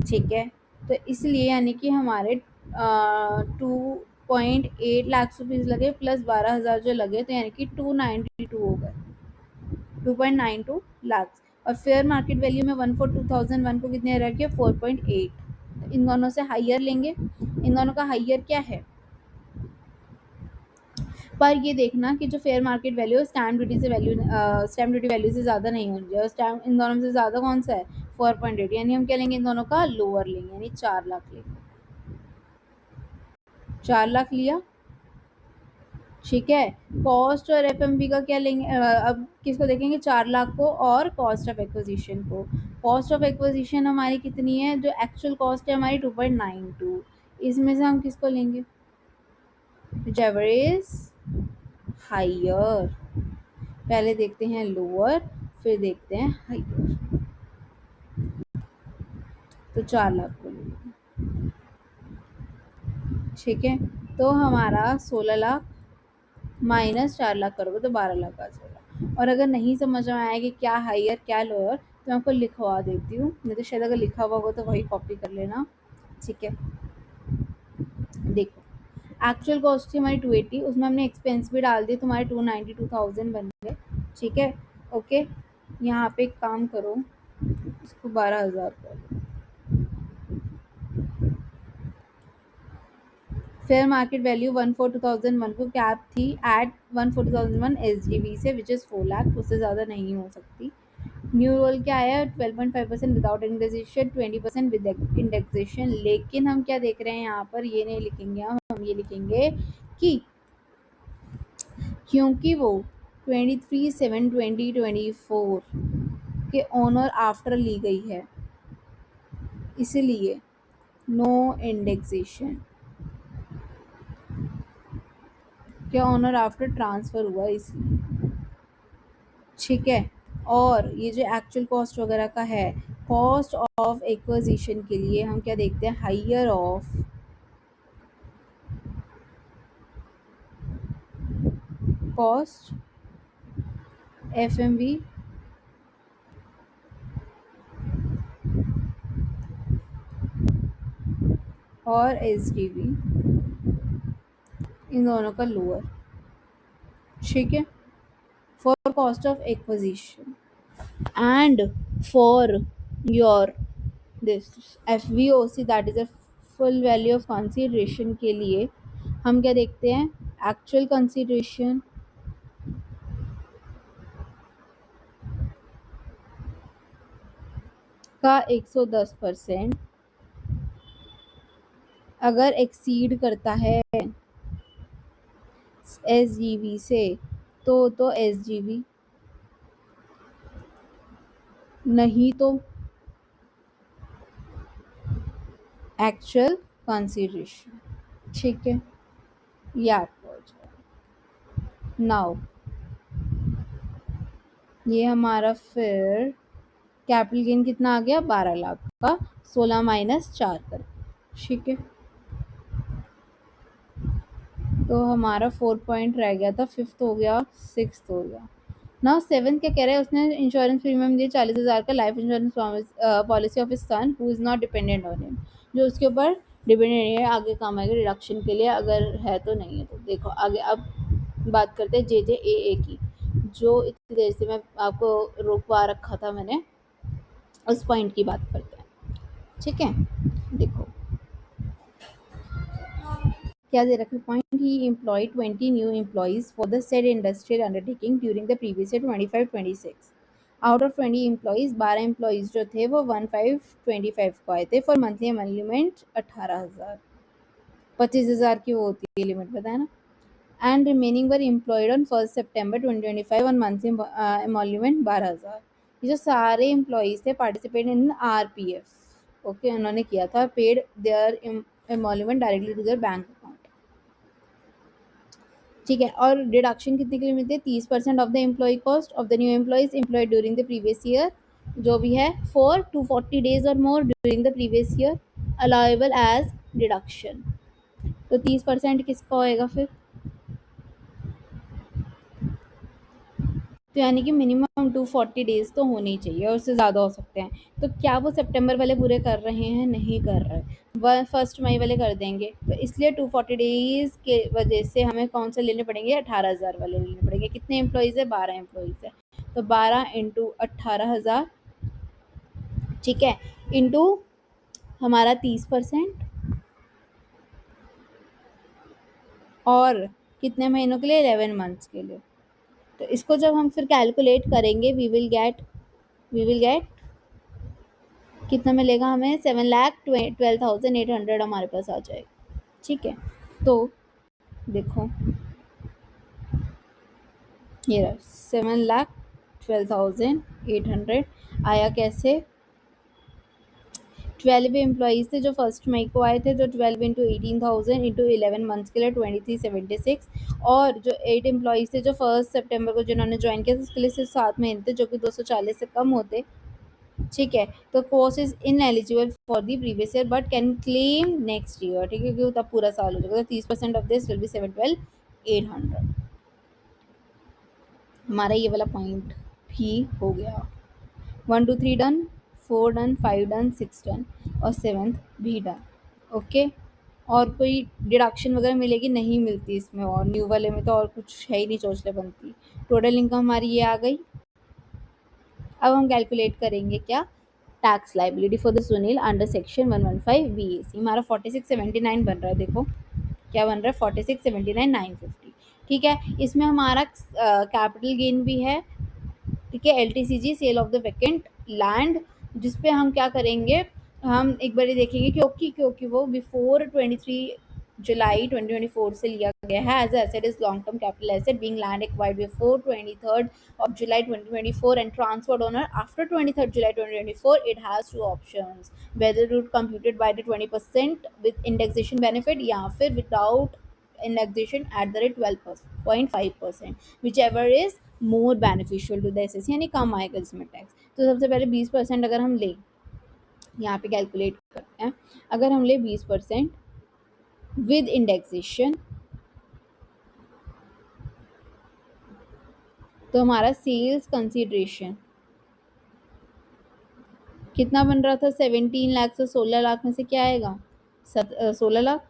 ठीक है, तो इसलिए यानी कि हमारे 2.8 लाख रुपीज़ लगे प्लस 12,000 जो लगे, तो यानी कि 292 हो गए, 2.92 लाख। और फेयर मार्केट वैल्यू में 1/4/2001 को कितने रखे, 4.8। इन दोनों से हाइयर लेंगे, इन दोनों का हाइयर क्या है, पर ये देखना कि जो फेयर मार्केट वैल्यू है स्टैम्प ड्यूटी वैल्यू से ज़्यादा नहीं होनी चाहिए। स्टैम्प इन दोनों में से ज़्यादा कौन सा है, 4.8, यानी हम क्या लेंगे, इन दोनों का लोअर लेंगे, यानी 4 लाख लेंगे। 4 लाख लिया, ठीक है। कॉस्ट और एफएमवी का क्या लेंगे, अब किसको देखेंगे, 4 लाख को और कॉस्ट ऑफ एक्विजिशन को। कॉस्ट ऑफ एक्विजिशन हमारी कितनी है, जो एक्चुअल कॉस्ट है हमारी 2.92, इसमें से हम किसको लेंगे, whichever is हाइयर। पहले देखते हैं लोअर, फिर देखते हैं हाइयर। तो 4 लाख को लेंगे, ठीक है। तो हमारा 16 लाख माइनस 4 लाख करोगे तो 12 लाख आ जाएगा। और अगर नहीं समझ में आया कि क्या हाइयर क्या लोअर, तो मैं आपको लिखवा देती हूँ, नहीं तो शायद अगर लिखा हुआ होगा तो वही कॉपी कर लेना। ठीक है, देखो एक्चुअल कॉस्ट थी हमारी 280, उसमें हमने एक्सपेंस भी डाल दिए, तुम्हारे 292,000 बन गए। ठीक है, ओके। यहाँ पे एक काम करो, इसको 12,000 कर। फेयर मार्केट वैल्यू 1/4/2001 को कैप थी एट 1/4/2001 एसजीवी से, विच इज़ 4 लाख, उससे ज़्यादा नहीं हो सकती। न्यू रोल क्या आया, 12.5% विदाउट इंडेक्सेशन, 20% विद इंडेक्सेशन। लेकिन हम क्या देख रहे हैं यहाँ पर, ये नहीं लिखेंगे हम ये लिखेंगे कि क्योंकि वो 23/7/2024 के ओनर आफ्टर ली गई है, इसलिए नो इंडेक्सेशन। क्या ओनर आफ्टर ट्रांसफ़र हुआ इसलिए, ठीक है। और ये जो एक्चुअल कॉस्ट वगैरह का है, कॉस्ट ऑफ एक्विजिशन के लिए हम क्या देखते हैं, हाइयर ऑफ कॉस्ट, एफएमवी और एसडीवी, इन दोनों का लोअर, ठीक है, for cost of acquisition and for your this FVOC, that is a full value of consideration के लिए हम क्या देखते हैं, एक्चुअल कंसीडरेशन का 110% अगर एक्सीड करता है एसजीवी से, तो एसजीवी, नहीं तो एक्चुअल कंसीडरेशन। ठीक है, ये आपको नाउ ये हमारा फिर कैपिटल गेन कितना आ गया, 12 लाख का 16 माइनस 4 कर, ठीक है। तो हमारा 4 पॉइंट रह गया था, फिफ्थ हो गया, सिक्स्थ हो गया। नाउ सेवन्थ क्या कह रहे हैं, उसने इंश्योरेंस प्रीमियम दिया 40,000 का life insurance policy of his son who is not dependent on him, जो उसके ऊपर डिपेंडेंट है, आगे काम आएगा डिडक्शन के लिए, अगर है तो नहीं है तो। देखो आगे अब बात करते हैं JJAA की, जो इतनी देर से मैं आपको रोकवा रखा था मैंने, उस पॉइंट की बात करते हैं। ठीक है, देखो क्या दे रखा है point. He employed 20 new employees for the said industrial undertaking during the previous year 25-26। Out of 20 employees 12 employees जो थे वो 15-25 को आए थे फॉर मंथली एमोल्यूमेंट 18,000, 25,000 की वो होती है लिमिट, बताया ना। And remaining were employed on 1 सितंबर 2025 ऑन मंथली एमोल्यूमेंट 12,000। ये जो सारे एम्प्लॉयज थे पार्टिसिपेट इन RPF, ओके, उन्होंने किया था, paid their emolument directly to their bank account. ठीक है, और डिडक्शन कितने के लिए मिलते हैं, 30% of the employ cost of the new employees employed during the previous year, जो भी है, फॉर 240 days और more during the previous year, allowable as deduction. तो 30% किसका होएगा फिर, तो यानी कि मिनिमम 240 days तो होने ही चाहिए और उससे ज़्यादा हो सकते हैं। तो क्या वो सितंबर वाले पूरे कर रहे हैं, नहीं कर रहे, वह 1 मई वाले कर देंगे, तो इसलिए 240 days के वजह से हमें कौन से लेने पड़ेंगे, 18,000 वाले लेने पड़ेंगे। कितने एम्प्लॉयज़ है, 12 एम्प्लॉयज़ है, तो 12 इंटू 18,000, ठीक है, इंटू हमारा 30%, और कितने महीनों के लिए, 11 months के लिए। तो इसको जब हम फिर कैलकुलेट करेंगे, वी विल गेट कितना मिलेगा हमें, 7,12,800 हमारे पास आ जाएगा। ठीक है, तो देखो ये रहा 7,12,800 आया कैसे, 12 एम्प्लॉयज़ थे जो 1 मई को आए थे, जो 12 इंटू 18,000 इंटू 11 मंथ्स के लिए 2376, और जो 8 एम्प्लॉयज़ थे जो 1 सितंबर को जिन्होंने ज्वाइन किया था उसके लिए सिर्फ 7 महीने थे, जो कि 240 से कम होते। ठीक है, तो course is in eligible for the previous year but can claim next year. ठीक है, क्योंकि तब पूरा साल हो जाएगा, तो 30% ऑफ दिस विल बी 7,12,800। हमारा ये वाला पॉइंट भी हो गया। 1 2 3 डन, 4 डन, 5 डन, 6 डन, और 7th भी डन। ओके, और कोई डिडक्शन वगैरह मिलेगी, नहीं मिलती इसमें, और न्यू वाले में तो और कुछ है ही नहीं, चोचले बनती। टोटल इनकम हमारी ये आ गई। अब हम कैलकुलेट करेंगे क्या, tax liability for the Sunil under section 115 BAC। हमारा 4679 बन रहा है, देखो क्या बन रहा है, 4679,950। ठीक है, इसमें हमारा कैपिटल गेन भी है। ठीक है, LTCG sale of the vacant land, जिसपे हम क्या करेंगे, हम एक बार देखेंगे, क्योंकि वो बिफोर 23 जुलाई 2024 से लिया गया है as asset is long term capital asset being land acquired before 23rd of July 2024 and transferred owner after 23rd July 2024. It has two options, whether route computed by the 20% with indexation benefit या फिर without indexation at the rate 12.5%, whichever is more beneficial to the SSC, यानी कम आएगा इसमें tax. तो सबसे पहले 20% अगर हम ले, यहाँ पे कैलकुलेट करते हैं, अगर हम ले 20% विद इंडेक्सेशन, तो हमारा सेल्स कंसीडरेशन कितना बन रहा था, 17 लाख से 16 लाख में से क्या आएगा, 16 लाख।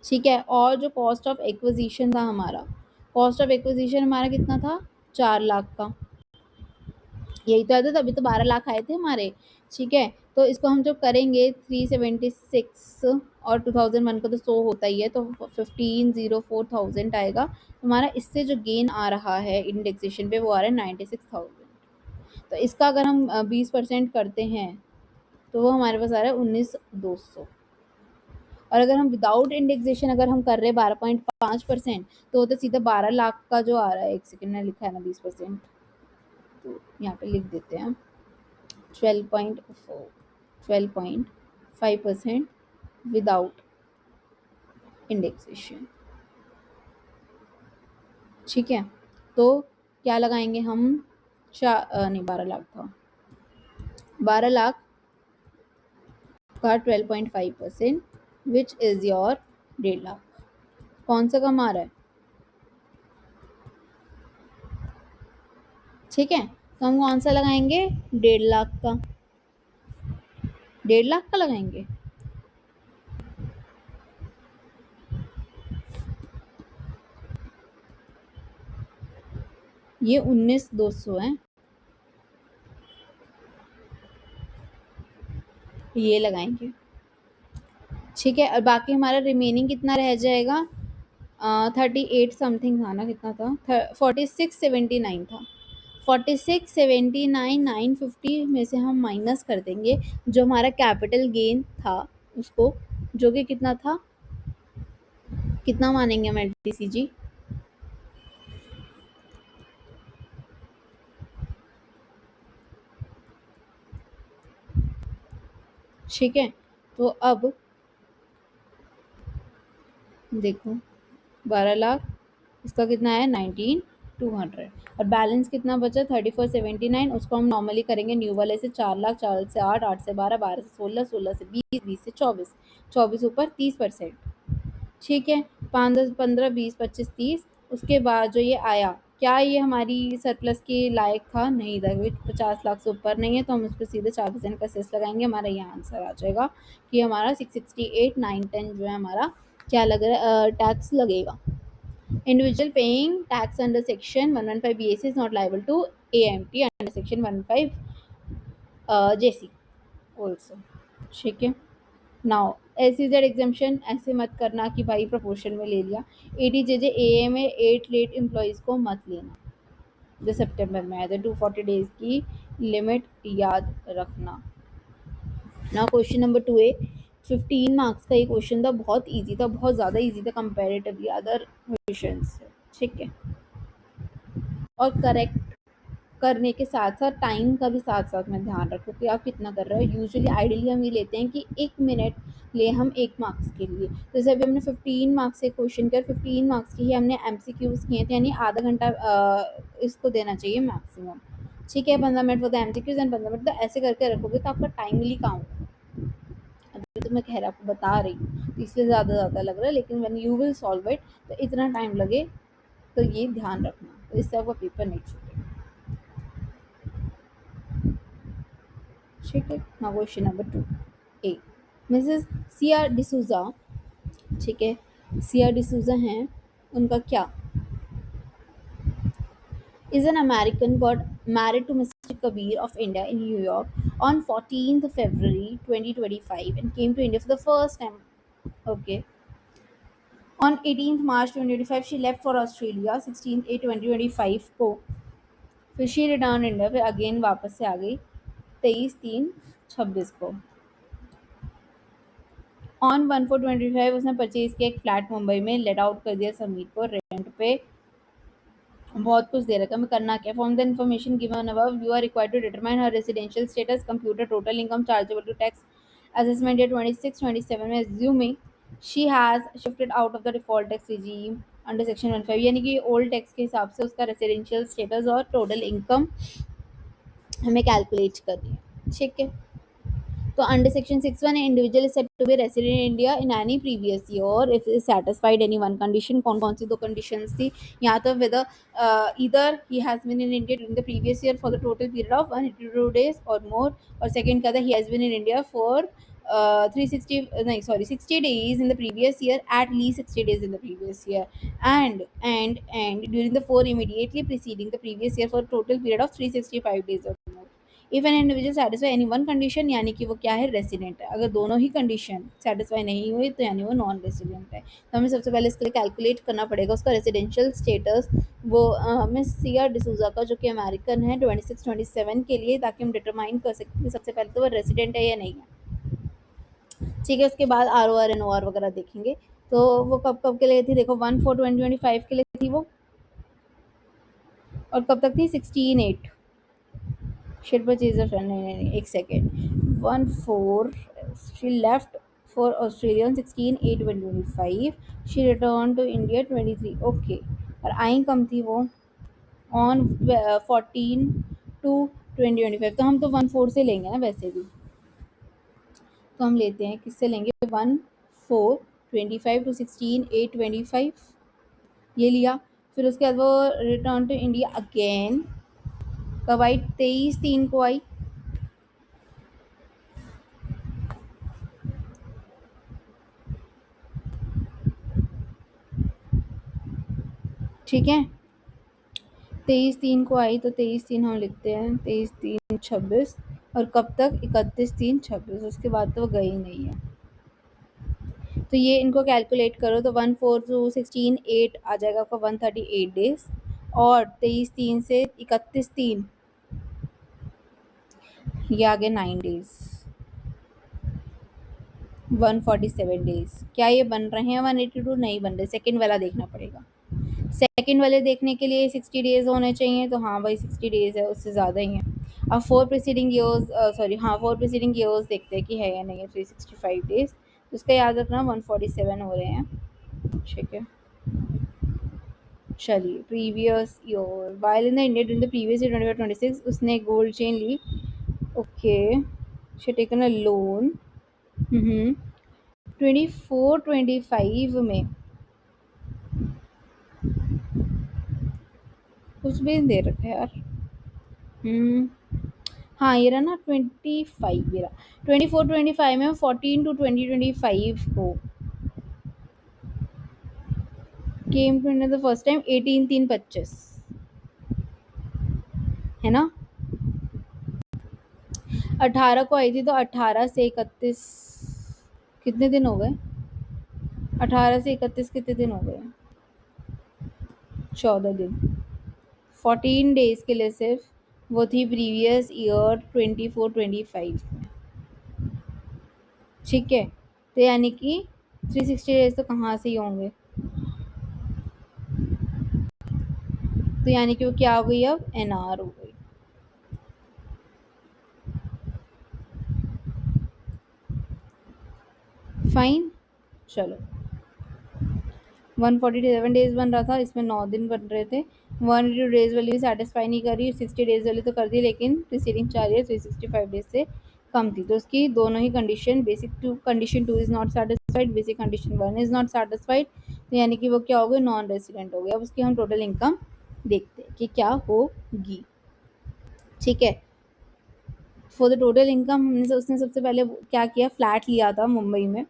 ठीक है, और जो कॉस्ट ऑफ एक्विजिशन था हमारा, कॉस्ट ऑफ एक्विजिशन हमारा कितना था, 4 लाख का, यही तो आया था, तभी तो 12 लाख आए थे हमारे। ठीक है, तो इसको हम जो करेंगे 376 और 2001 का तो 100 होता ही है, तो 15,04,000 आएगा। हमारा इससे जो गेन आ रहा है इंडेक्सेशन पे वो आ रहा है 96,000। तो इसका अगर हम 20% करते हैं तो वो हमारे पास आ रहा है 19,200। और अगर हम विदाउट इंडेक्सेशन अगर हम कर रहे हैं 12.5%, तो वो तो सीधा 12 लाख का जो आ रहा है, एक सेकेंड में लिखा है ना 20%, तो यहाँ पे लिख देते हैं 12.5% विदाउट इंडेक्सेशन। ठीक है, तो क्या लगाएंगे हम, नहीं 12 लाख था, 12 लाख का 12.5% विच इज योर 1.5 लाख। कौन सा कम आ रहा है, ठीक है, तो हम कौन सा लगाएंगे, 1.5 लाख का, 1.5 लाख का लगाएंगे। ये 19,200 है, ये लगाएंगे। ठीक है, और बाकी हमारा रिमेनिंग कितना रह जाएगा, 38 समथिंग था ना, कितना था, 4679 था। 4679 950 में से हम माइनस कर देंगे जो हमारा कैपिटल गेन था उसको, जो कि कितना था, कितना मानेंगे हम एलटीसी जी? ठीक है, तो अब देखो 12 लाख, इसका कितना है 19,200, और बैलेंस कितना बचा 3479, उसको हम नॉर्मली करेंगे न्यू वाले से, 4 लाख, 4 से 8, 8 से 12, 12 से 16, 16 से 20, 20 से 24, 24 ऊपर 30%। ठीक है, 5, 10, 15, 20, 25, 30, उसके बाद जो ये आया, क्या ये हमारी सरप्लस के लायक था? नहीं था, 50 लाख से ऊपर नहीं है, तो हम उस पर सीधे 4% का सेस लगाएंगे, हमारा ये आंसर आ जाएगा कि हमारा 668 9 10 जो है हमारा क्या लग रहा है, टैक्स लगेगा। Individual paying tax under section 115 BAC is not liable to AMT under section 115 JC also। ठीक है, नाउ SEZ एग्जाम्पशन ऐसे मत करना कि भाई प्रोपोर्शन में ले लिया। ATJJ AA में 8 लेट एम्प्लॉयज़ को मत लेना जो सितंबर में आए थे, 240 डेज की लिमिट याद रखना। Now question number 2A, 15 marks का ये क्वेश्चन था, बहुत ईजी था, बहुत ज़्यादा ईजी था कंपेरेटिवली अदर क्वेश्चन से। ठीक है, और करेक्ट करने के साथ साथ टाइम का भी साथ साथ में ध्यान रखो कि आप कितना कर रहे हो। यूजुअली आइडियली हम ये लेते हैं कि 1 मिनट ले हम 1 मार्क्स के लिए, तो जैसे अभी हमने 15 मार्क्स से क्वेश्चन कर, 15 मार्क्स के ही हमने MCQs किए थे, यानी आधा घंटा इसको देना चाहिए मैक्सिमम। ठीक है, 15 minute for the MCQs and 15 minute, तो ऐसे करके रखोगे तो आपका टाइमली काउंट। अभी तो मैं कह रहा आपको बता रही हूँ तो इसलिए ज़्यादा लग रहा है, लेकिन when you will solve it तो इतना टाइम लगे, तो ये ध्यान रखना, तो इससे आपका पेपर नहीं छूटेगा। ठीक है, now question number 2A, Mrs Siya D'Souza, ठीक है, सिया डिसूजा हैं, उनका क्या, is an American, got married to Mr. Kabir of India in New York on 14th February 2025 and came to India for the first time. Okay. On 18th March 2025 she left for Australia, 16th 8 2025 को, फिर she returned India, फिर again वापस से आ गई 23/3/26 को। On 1/4/25 उसने purchase किया एक फ्लैट मुंबई में, लेट आउट कर दिया समीर को रेंट पे, बहुत कुछ दे रखा है, मैं करना क्या, from the information given above you are required to determine her residential status, computer total income chargeable to tax assessment year 26-27 में, assuming she has shifted out of the default tax regime under section 15, यानी कि old tax के हिसाब से उसका residential status और total income हमें calculate करनी है। ठीक है, तो under section 6(1) individual is said to be resident in India in any previous year if is satisfied any one condition. कौन कौन सी 2 कंडीशंस थी यहाँ, तो with either he has been in India during the previous year for the total period of 182 days और more, और second का था he has been in India for 360 नहीं sorry 60 days in the previous year, at least 60 days in the previous year, and during the 4 immediately preceding the previous year for a total period of 365 days or more. If an individual satisfy any one condition, यानी कि वो क्या है, resident है। अगर दोनों ही condition satisfy नहीं हुई तो यानी वो नॉन रेसिडेंट है। तो हमें सबसे पहले इसके लिए कैलकुलेट करना पड़ेगा उसका रेसिडेंशियल स्टेटस, वो मिस सिया डिसूजा का, जो कि अमेरिकन है, 26-27 के लिए, ताकि हम डिटरमाइन कर सकते हैं सबसे पहले तो वो रेसिडेंट है या नहीं है। ठीक है, उसके बाद ROR NOR वगैरह देखेंगे। तो वो कब कब के लिए थी, देखो 1/4/2025 के लिए थी वो, और कब तक थी 16/8 शेड परचेज ऑफ, नहीं एक second, 1/4 she left for Australia 16/8/2025, she return to India 23, okay, और आई कम थी वो ऑन 14/2/2025, तो हम तो 1/4 से लेंगे ना वैसे भी, तो हम लेते हैं किससे लेंगे, 1/4/25 टू 16/8/25 ये लिया। फिर उसके बाद वो रिटर्न टू इंडिया अगेन, कब आई, 23/3 को आई। ठीक है, 23/3 को आई तो 23/3 हम लिखते हैं, 23/3 26, और कब तक 31/3 26, उसके बाद तो वो गई नहीं है। तो ये इनको कैलकुलेट करो तो 1 4 2 16 8 आ जाएगा आपका 138 डेज, और 23/3 से 31/3 ये आ गए 9 डेज, 147 डेज। क्या ये बन रहे हैं 182? नहीं बन रहे, सेकंड वाला देखना पड़ेगा। सेकंड वाले देखने के लिए 60 डेज होने चाहिए, तो हाँ भाई 60 डेज है, उससे ज़्यादा ही है। अब 4 प्रीसीडिंग ईयर्स, सॉरी हाँ 4 प्रीसीडिंग ईयर्स देखते हैं कि है या नहीं है। 365 डेज, तो उसका याद रखना 147 हो रहे हैं, ठीक है। चलिए previous year, while in the India during the previous year 25-26 उसने गोल्ड चेन ली, okay, she taken a loan 24-25 में कुछ भी नहीं दे रखा है यार। हाँ ये रहा ना 25, ये रहा 24-25 में 14-20-25 को came to India the first time 18-3-25, है ना। 18 को आई थी, तो 18 से 31 कितने दिन हो गए? 18 से 31 कितने दिन हो गए? 14 दिन। 14 डेज के लिए सिर्फ वो थी प्रीवियस ईयर 24-25 में, ठीक है। तो यानी कि 360 डेज तो कहाँ से ही होंगे, तो यानी कि वो क्या हो गई, अब एनआर हो गई। फाइन, चलो 147 डेज बन रहा था, इसमें 9 दिन बन रहे थे। 182 डेज वाली सेटिस्फाई नहीं करी, 60 डेज वाली तो कर दी, लेकिन प्रीसीडिंग 4 ईयर 365 डेज से कम थी, तो उसकी दोनों ही condition, basic two condition 2 is not satisfied, basic condition 1 is not satisfied, तो यानी कि वो क्या हो गए, नॉन रेसिडेंट हो गए। अब उसकी हम टोटल इनकम देखते हैं कि क्या होगी, ठीक है। फॉर द टोटल इनकम उसने सबसे पहले क्या किया, फ्लैट लिया था मुंबई में,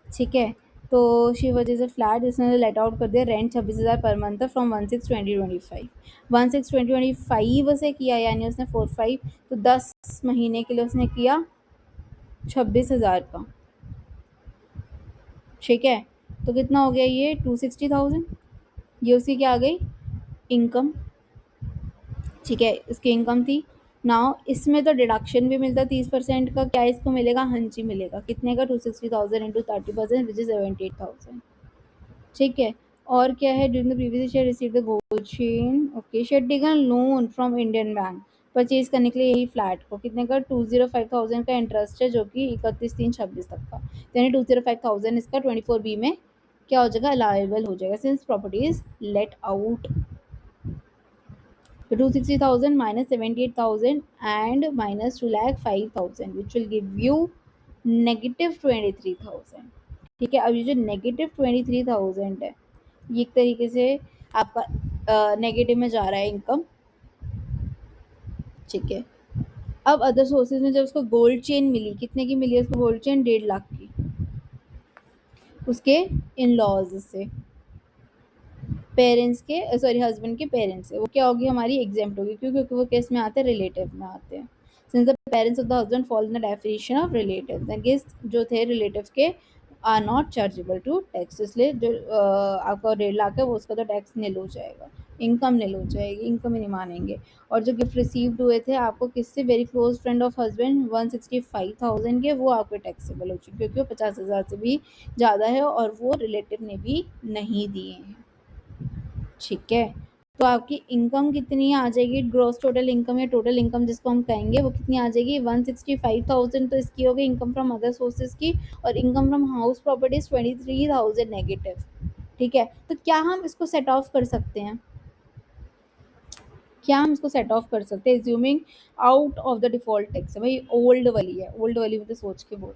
ठीक है। तो शी वजह से फ्लैट इसने लेट आउट कर दिया, रेंट 26,000 पर मंथ था फ्रॉम 1/6/2025, 1/6/2025 से किया, यानी उसने 4/5, तो 10 महीने के लिए उसने किया 26,000 का, ठीक है। तो कितना हो गया ये 260,000, ये उसकी क्या आ गई, इनकम, ठीक है, इसकी इनकम थी। नाउ इसमें तो डिडक्शन भी मिलता 30% का, क्या इसको मिलेगा, हाँ जी मिलेगा, कितने का, 260,000 इंटू 30% विच इज 78,000, ठीक है। और क्या है, during the previous year received the gold chain, okay, she had taken loan from Indian bank purchase करने के लिए यही फ्लैट को, कितने का, 205,000 का इंटरेस्ट है, जो कि 31/3/26 तक का, यानी 205,000 इसका 24B में क्या हो जाएगा, अलाउेबल हो जाएगा, since property is let out. तो 260,000 minus 78,000 and minus 205,000 which will give you negative 23,000, ठीक है। अब ये जो नेगेटिव 23,000 है, ये एक तरीके से आपका नेगेटिव में जा रहा है इनकम, ठीक है। अब अदर सोर्सेज में जब उसको गोल्ड चेन मिली, कितने की मिली उसको गोल्ड चेन, 1.5 लाख की, उसके इन लॉज से, पेरेंट्स के, सॉरी हस्बैंड के पेरेंट्स से, वो क्या होगी, हमारी एग्जेम्प्ट होगी, क्यों, क्योंकि वो केस में आते हैं, रिलेटिव में आते हैं। Since the parents of the husband fall in the definition of relative, the guest जो थे रिलेटिव के are not chargeable to tax, इसलिए जो आपका 1.5 लाख है वो उसका तो टैक्स निल हो जाएगा, इनकम निल हो जाएगी, इनकम ही नहीं मानेंगे। और जो गिफ्ट रिसीव्ड हुए थे आपको किससे, very close friend of husband, 165,000 के, वो आपके टैक्सेबल हो चुके, क्योंकि वो 50,000 से भी ज़्यादा है, और वो रिलेटिव ने भी नहीं दिए हैं, ठीक है। तो आपकी इनकम कितनी आ जाएगी, ग्रॉस टोटल इनकम या टोटल इनकम जिसको हम कहेंगे, वो कितनी आ जाएगी, 165,000, तो इसकी हो गई इनकम फ्रॉम अदर सोर्सेज की, और income from house properties 23,000 negative, ठीक है। तो क्या हम इसको सेट ऑफ कर सकते हैं, क्या हम इसको सेट ऑफ कर सकते हैं, assuming out of the default tax है भाई, ओल्ड वाली है, ओल्ड वाली में तो सोच के बोल,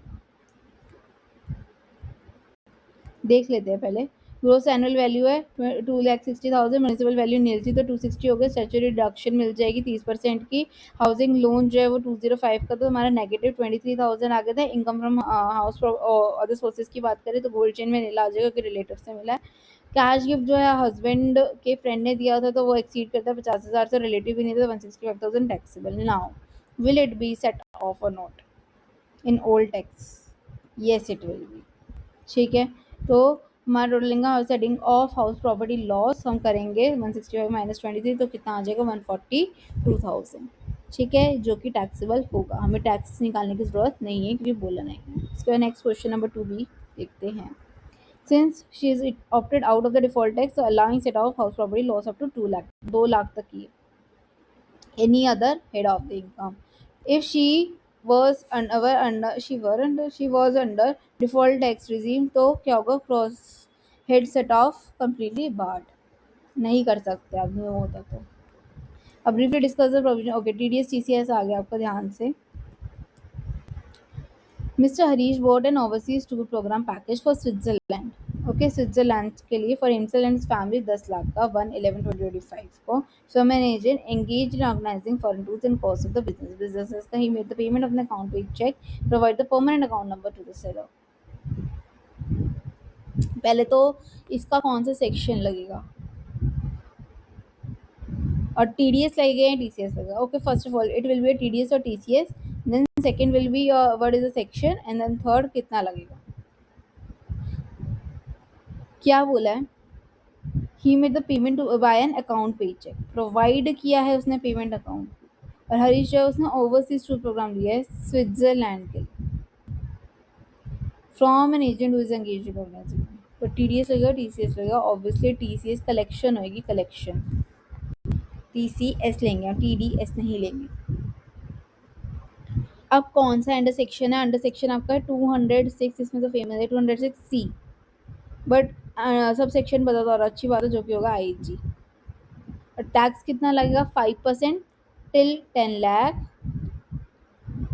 देख लेते हैं पहले। ग्रोस एनुअल वैल्यू है 2,60,000, म्यूनिसिपल वैल्यू नील थी तो 260 हो गया, स्टैट्यूटरी डिडक्शन मिल जाएगी 30% की। हाउसिंग लोन जो है वो 205 का, तो हमारा नेगेटिव 23,000 आ गया था। Income from house other sources की बात करें तो गोल्ड चेन में नीला आ जाएगा कि रिलेटिव से मिला है। कैश गिफ्ट जो है हस्बैंड के फ्रेंड ने दिया था तो वो एक्सीड करता है 50,000 से, रिलेटिव भी नहीं था, 165,000 taxable. Now will it be set off or not in old tax? Yes it will be. ठीक है, तो हमारा totalling setting off house property loss हम करेंगे 165 माइनस 23 तो कितना आ जाएगा 142,000। ठीक है, जो कि टैक्सेबल होगा, हमें टैक्स निकालने की जरूरत नहीं है क्योंकि बोला नहीं है। इसके बाद नेक्स्ट क्वेश्चन नंबर 2 भी देखते हैं। Since she is opted out of the default tax, so allowing set off house property loss up to 2 lakh, 2 lakh तक की any other head of the income. If she was she was under default tax regime तो क्या होगा, cross head set of completely barred, नहीं कर सकते आदमी वो होता तो। अब briefly discuss the provision. Okay, TDS TCS आ गया आपका ध्यान से। Mr. Harish bought an overseas tour program package for Switzerland. Okay, Switzerland के लिए for himself and family 10 lakh का 1/11/2025 को from an agent engage in organising foreign tours and cost of the business का he made the payment of the account payee cheque, provide the permanent account number to the seller. पहले तो इसका कौन सा section लगेगा और TDS लगेगा या टीसीएस लगेगा? Okay, first of all it will be TDS or TCS, then second will be what is the section, and then third कितना लगेगा। क्या बोला है? He made the payment by an account payee cheque, provide किया है उसने payment account. और हरीश जो है उसने ओवरसीज टूर प्रोग्राम लिया है स्विट्जरलैंड के लिए from an agent who is engaged in organizing. तो टीडीएस लगेगा, टीसीएस लगेगा, ऑब्वियसली टीसीएस कलेक्शन होगी, कलेक्शन टीसीएस लेंगे, टीडीएस नहीं लेंगे। अब कौन सा अंडर सेक्शन है? अंडर सेक्शन आपका 206, इसमें तो फेमस है 206C, बट सब सेक्शन बता दो और अच्छी बात है, जो कि होगा आईजी। और टैक्स कितना लगेगा? 5% टिल 10 लाख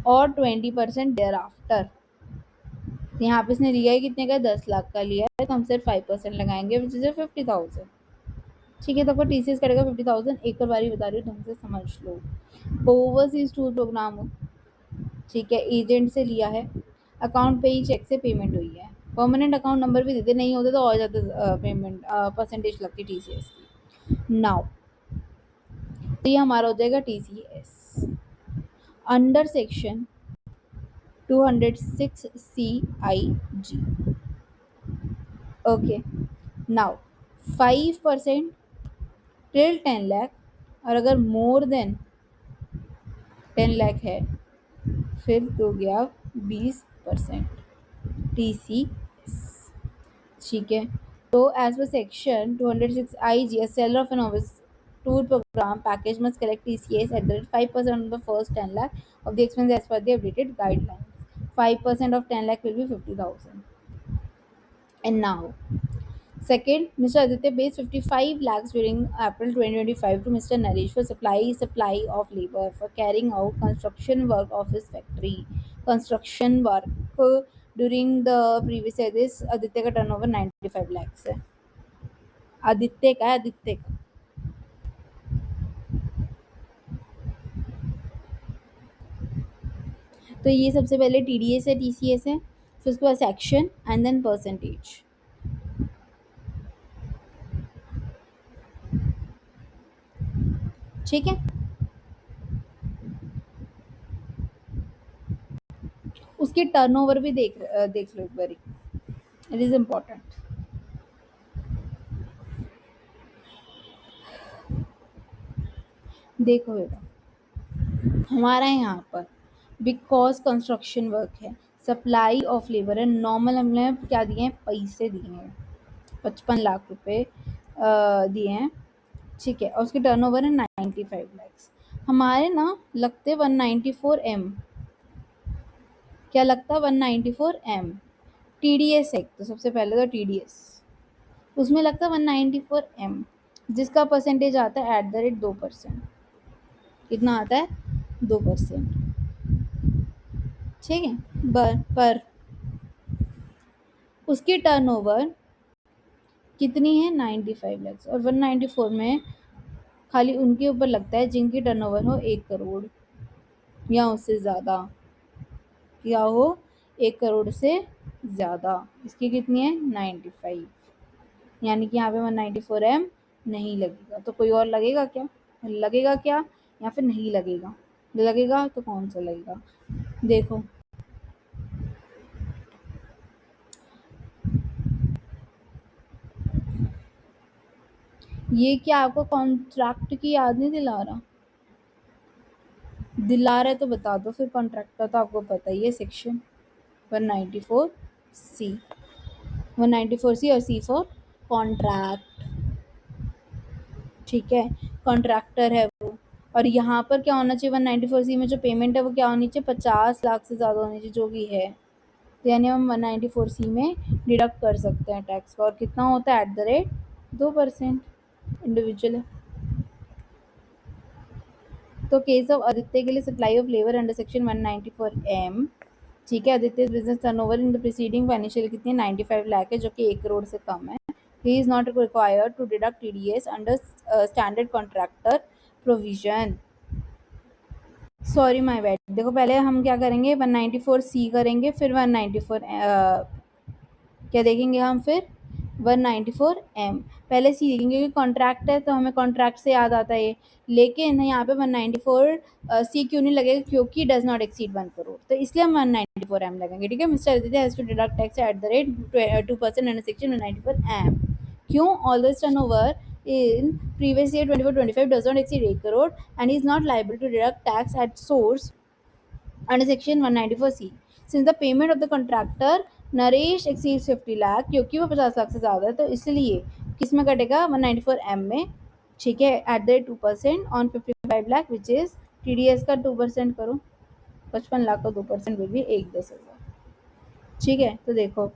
और 20% देयर आफ्टर। यहाँ पे इसने लिया है कितने का? 10 लाख का लिया है, तो हम सिर्फ 5% लगाएंगे विच इज 50,000। ठीक है, तो आपको टीसीएस करेगा 50,000। एक और बारी बता रही हूँ, ढंग से समझ लो। ओवरसीज टूर प्रोग्राम हो, ठीक है, एजेंट से लिया है, अकाउंट पे ही चेक से पेमेंट हुई है, परमानेंट अकाउंट नंबर भी देते, नहीं होते तो और ज़्यादा पेमेंट परसेंटेज लगती टीसीएस की। नाउ तो ये हमारा हो जाएगा TCS under section 206CIG। Okay, now 5% till 10 lakh, और अगर मोर देन 10 लाख है फिर तो गया 20% TCS। ठीक है, तो as per section 206IG a seller of an office tour program package must collect TCS at the rate 5% on the first 10 lakh of the expense as per the updated guidelines. 5% of 10 lakh will be 50,000. And now second, Mr. Aditya pays 55 lakhs during April 2025 to Mr. Naresh for supply of labor for carrying out construction work of his factory. Construction work during the previous year, this Aditya का turnover 95 lakhs है। आदित्य का है, आदित्य का। तो ये सबसे पहले TDS है, टीसीएस है, फिर उसके बाद सेक्शन एंड देन परसेंटेज। ठीक है, उसकी टर्नओवर भी देख लो एक बारी, इट इज इम्पोर्टेंट। देखो बेटा, हमारा यहाँ पर बिकॉज कंस्ट्रक्शन वर्क है, सप्लाई ऑफ लेबर है, नॉर्मल हमने क्या दिए हैं? पैसे दिए हैं, 55 लाख रुपए दिए हैं। ठीक है, और उसकी टर्नओवर है 95 लैक्स। हमारे ना लगते 194M, क्या लगता है? 194M टीडीएस है, तो सबसे पहले तो टीडीएस उसमें लगता है 194M, जिसका परसेंटेज आता है @2%। कितना आता है? 2%। ठीक है, पर उसकी टर्नओवर कितनी है? 95 लैक्स, और 194 में खाली उनके ऊपर लगता है जिनकी टर्नओवर हो 1 करोड़ या उससे ज़्यादा, या हो 1 करोड़ से ज़्यादा। इसकी कितनी है? 95। यानी कि यहाँ पे 194M नहीं लगेगा। तो कोई और लगेगा क्या? लगेगा क्या या फिर नहीं लगेगा? लगेगा तो कौन सा लगेगा? देखो ये क्या आपको कॉन्ट्रैक्ट की याद नहीं दिला रहा? दिला रहा है तो बता दो फिर। कॉन्ट्रैक्ट का तो आपको पता ही है, सेक्शन 194C। 194C और C फॉर कॉन्ट्रैक्ट। ठीक है, कॉन्ट्रैक्टर है वो। और यहाँ पर क्या होना चाहिए 194C में जो पेमेंट है वो क्या होनी चाहिए? 50 लाख से ज़्यादा होनी चाहिए, जो भी है। तो यानी हम 194C में डिडक्ट कर सकते हैं टैक्स का। और कितना होता है? Eight the rate 2%। इंडिविजुअल है। तो केस ऑफ आदित्य के लिए supply of labour under section 194M, ठीक है, Aditya business turnover in the preceding financial कितनी है? 95 लाख है, जो कि 1 करोड़ से कम है। He is not required to deduct TDS under standard contractor provision. Sorry my bad. देखो पहले हम क्या करेंगे? 194C करेंगे, फिर 194 क्या देखेंगे हम? फिर 194M। पहले सी देखेंगे क्योंकि कॉन्ट्रैक्ट है तो हमें कॉन्ट्रैक्ट से याद आता है। लेकिन यहाँ पे 194C क्यों नहीं लगेगा? क्योंकि डज नॉट एक्सीड 1 करोड़, तो इसलिए हम 194M लगेंगे। ठीक है, mister Aditya has to deduct tax at the rate 2% under section 194M। क्यों? All the turnover in previous year 24-25 does not exceed 8 crore and is not liable to deduct tax at source under section 194C since the payment of the contractor Naresh exceeds 50 lakh, क्योंकि वो 50 लाख से ज़्यादा है, तो इसलिए किस में कटेगा? 194M में। ठीक है, at the 2% on 55 lakh which is TDS का 2% करो, 55 लाख का 2% भी 1,10,000। ठीक है, तो देखो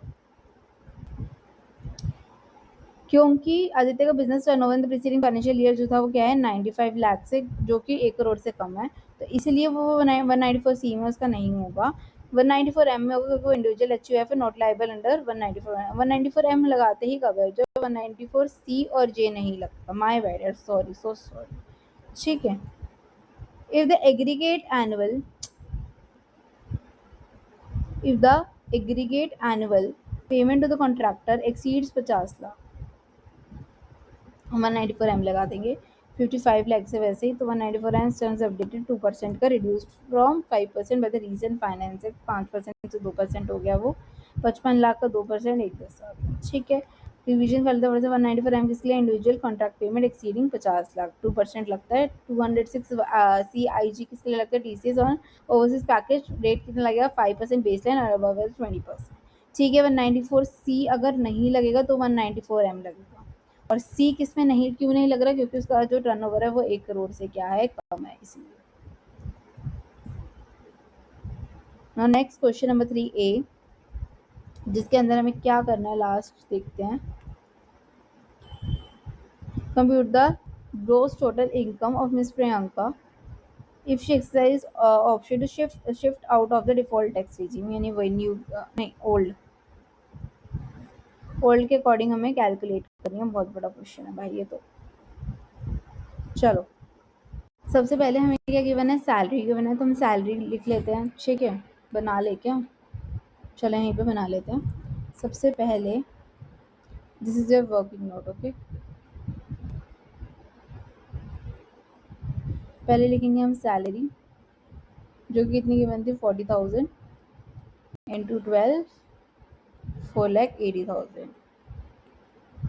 क्योंकि आदित्य का business turnover in the preceding financial year जो था वो क्या है? 95 लाख से, जो कि 1 करोड़ से कम है, तो इसलिए वो 194C में उसका नहीं होगा, 194M में होगा, क्योंकि वो इंडिविजुअल HUF है, नॉट लाइबल अंडर 194। 194M लगाते ही कब है? जब 194C और J नहीं लगता। My bad, sorry, so sorry. ठीक है, if the aggregate annual payment to the contractor exceeds 50 lakh, 194M लगा देंगे। 55 लाख से वैसे ही, तो 194M टर्म्स अपडेटेड 2% का reduced from 5% by the reason finance act. 5% से 2% हो गया वो। 55 लाख का 2% 1,10,000। ठीक है, रिविजन कर लेते हैं। 194M किसके लिए? Individual contract payment exceeding 50 lakh, 2% लगता है। 206 CIG किसके लिए लगता है? TCS और ओवरसीज पैकेज रेट कितना लगेगा? 5% बेस लाइन और अबव 20%। ठीक है, 194C अगर नहीं लगेगा तो 194M लगेगा। और सी किस में नहीं, क्यों नहीं लग रहा? क्योंकि उसका जो टर्नओवर है वो 1 करोड़ से क्या है? कम है, इसलिए। Now next question number 3A, जिसके अंदर हमें क्या करना है लास्ट देखते हैं। Compute the gross total income of miss Priyanka if she exercise option to shift out of the default tax regime, यानी वही न्यू नहीं ओल्ड के अकॉर्डिंग हमें कैलकुलेट करनी है। बहुत बड़ा क्वेश्चन है भाई ये तो। चलो सबसे पहले हमें क्या गिवन है? सैलरी गिवन है, तो हम सैलरी लिख लेते हैं। ठीक है, बना ले क्या? चलो यहीं पे बना लेते हैं। सबसे पहले this is your working note. Okay, पहले लिखेंगे हम सैलरी, जो कि कितनी गिवन थी? 40,000 इंटू 12, 4,80,000।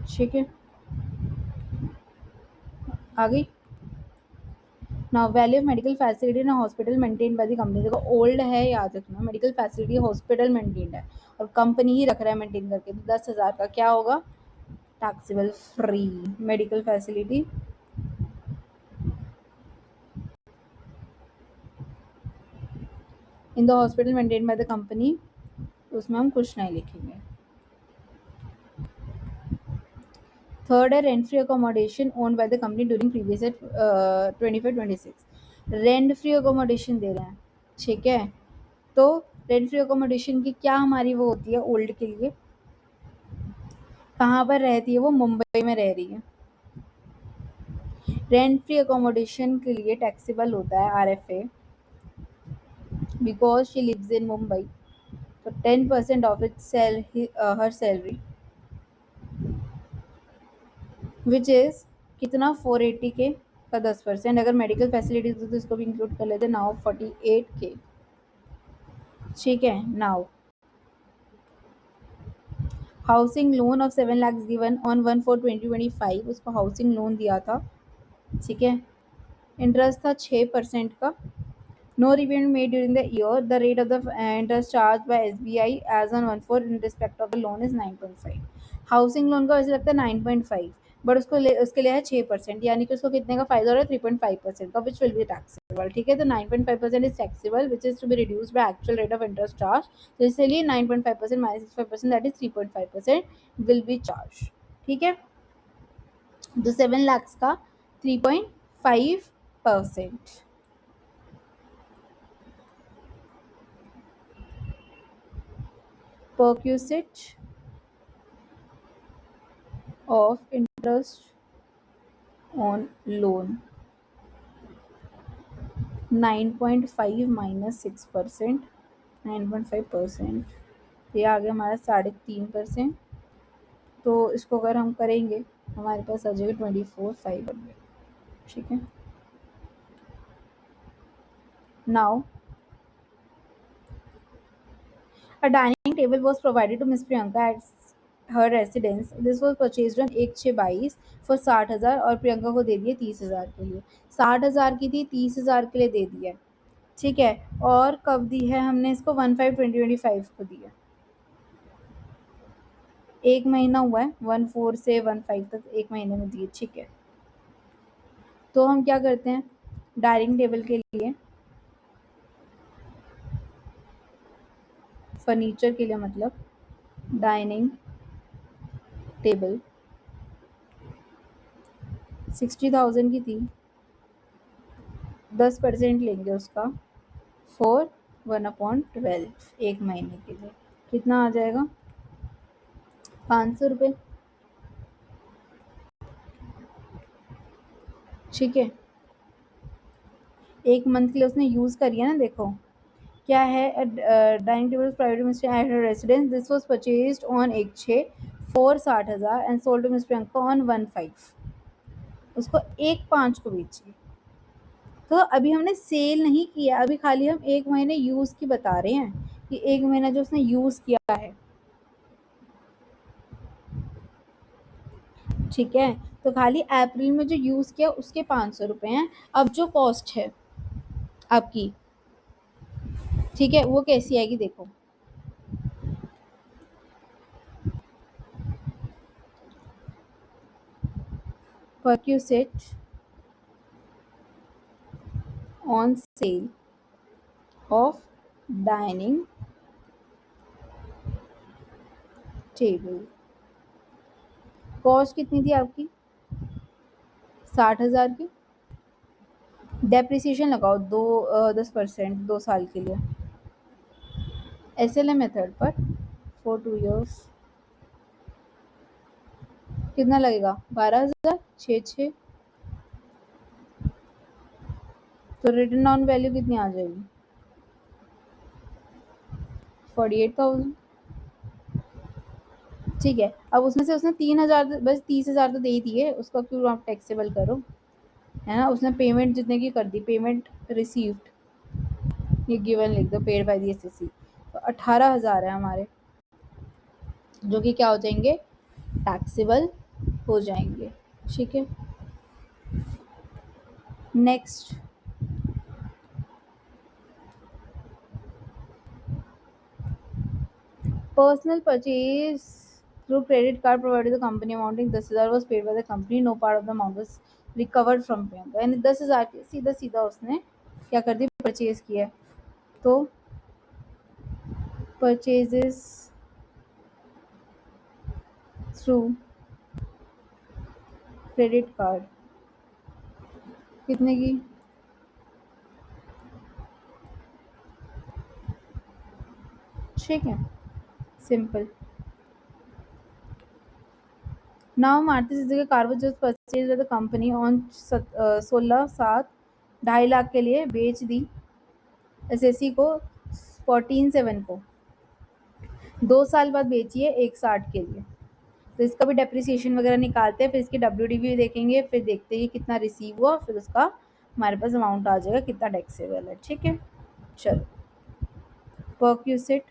ठीक है, आ गई। Now value of medical facility in hospital maintain by the company. देखो ओल्ड है, याद रखना, मेडिकल फैसिलिटी हॉस्पिटल मेंटेन्ड है और कंपनी ही रख रहा है मेंटेन करके, तो 10,000 का क्या होगा? Taxable free medical facility. In the hospital maintain by the company, उसमें हम कुछ नहीं लिखेंगे। थर्ड है rent free accommodation owned by the company during previous 25-26। Rent free accommodation दे रहे हैं। ठीक है, तो रेंट फ्री अकोमोडेशन की क्या हमारी वो होती है? ओल्ड के लिए कहाँ पर रहती है? वो मुंबई में रह रही है। रेंट फ्री अकोमोडेशन के लिए टैक्सेबल होता है RFA because she lives in Mumbai, तो 10% of it her salary which is कितना 480K का 10%। अगर मेडिकल फैसिलिटीज तो इसको भी इंक्लूड कर लेते, नाउ 48K। ठीक है, now housing loan of 7 lakhs given on 1/4/2025, उसको हाउसिंग लोन दिया था। ठीक है, इंटरेस्ट था 6% का। No repayment made during the year. The rate of the interest charged by SBI as on 1/4 in respect of the loan is 9.5। Housing loan का वैसे लगता है 9.5, बट उसके लिए है 6%, यानी कि उसको कितने का फायदा हो रहा है? 3.5% का, विच विल बी टैक्सेबल। ठीक है, तो 9.5% is taxable which is to be reduced by actual rate of interest charge. तो इसलिए 9.5% minus 65% that is 3.5% will be charge. ठीक है, तो 7 lakhs का 3.5%। perquisite of interest on loan 9.5 minus 6%, 9.5%, ये आ गया हमारा 3.5%। तो इसको अगर हम करेंगे हमारे पास आ जाएगा 24,500। ठीक है, now a dining table was provided to miss Priyanka at her residence. This was purchase on 1/6/22 for 60,000 और प्रियंका को दे दिए 30,000 के लिए। 60,000 की थी, 30,000 के लिए दे दिया। ठीक है, और कब दी है हमने इसको? 1/5/2025 को दिया। एक महीना हुआ है, 1/4 से 1/5 तक एक महीने में दिए। ठीक है, तो हम क्या करते हैं डाइनिंग टेबल के लिए, फर्नीचर के लिए मतलब डाइनिंग टेबल 60,000 की थी, 10% लेंगे उसका फॉर 1/12 एक महीने के लिए। कितना आ जाएगा? 500 रुपये। ठीक है, एक मंथ के लिए उसने यूज़ करी है ना। देखो क्या है, dining table private mister at residence, this was purchased on 1/6 for 60,000 and sold to miss Priyanka on 1/5। उसको 1/5 को बेचिए। तो अभी हमने सेल नहीं किया, अभी खाली हम एक महीने यूज़ की बता रहे हैं कि एक महीना जो उसने यूज़ किया है। ठीक है, तो खाली अप्रैल में जो यूज़ किया उसके 500 रुपये हैं। अब जो कॉस्ट है आपकी, ठीक है, वो कैसी आएगी देखो। Perquisite on sale of dining table, cost कितनी थी आपकी? 60,000 की। डेप्रिसिएशन लगाओ 10% 2 साल के लिए SLM मेथड पर फॉर 2 years। कितना लगेगा? 12,000 6 तो रिटर्न ऑन वैल्यू कितनी आ जाएगी? 48,000। ठीक है, अब उसमें से उसने 3,000 बस 30,000 तो दे ही दिए, उसका क्यों आप टैक्सेबल करो, है ना। उसने पेमेंट जितने की कर दी, पेमेंट रिसीव्ड, ये गिवन लिख दो, पेड बाय दी SSC। तो 18,000 है हमारे, जो कि क्या हो जाएंगे? टैक्सेबल हो जाएंगे। ठीक है, next personal purchase through credit card provided the company amounting 10,000 was paid by the company, no part of the amount was recovered from Priyanka. यानी 10,000 की सीधा सीधा उसने क्या कर दी? परचेज किया। तो परचेजेस थ्रू क्रेडिट कार्ड कितने की? ठीक है, simple. Now Maruti Suzuki car was just purchase by the company on 16/7 2.5 lakh के लिए बेच दी SSC को 14/7 को। 2 साल बाद बेची है 1/60 के लिए। तो इसका भी डेप्रिसिएशन वगैरह निकालते हैं, फिर इसकी WDV देखेंगे, फिर देखते हैं कितना रिसीव हुआ, फिर उसका हमारे पास अमाउंट आ जाएगा कितना टैक्सेबल है। ठीक है, चलो परक्यूसिट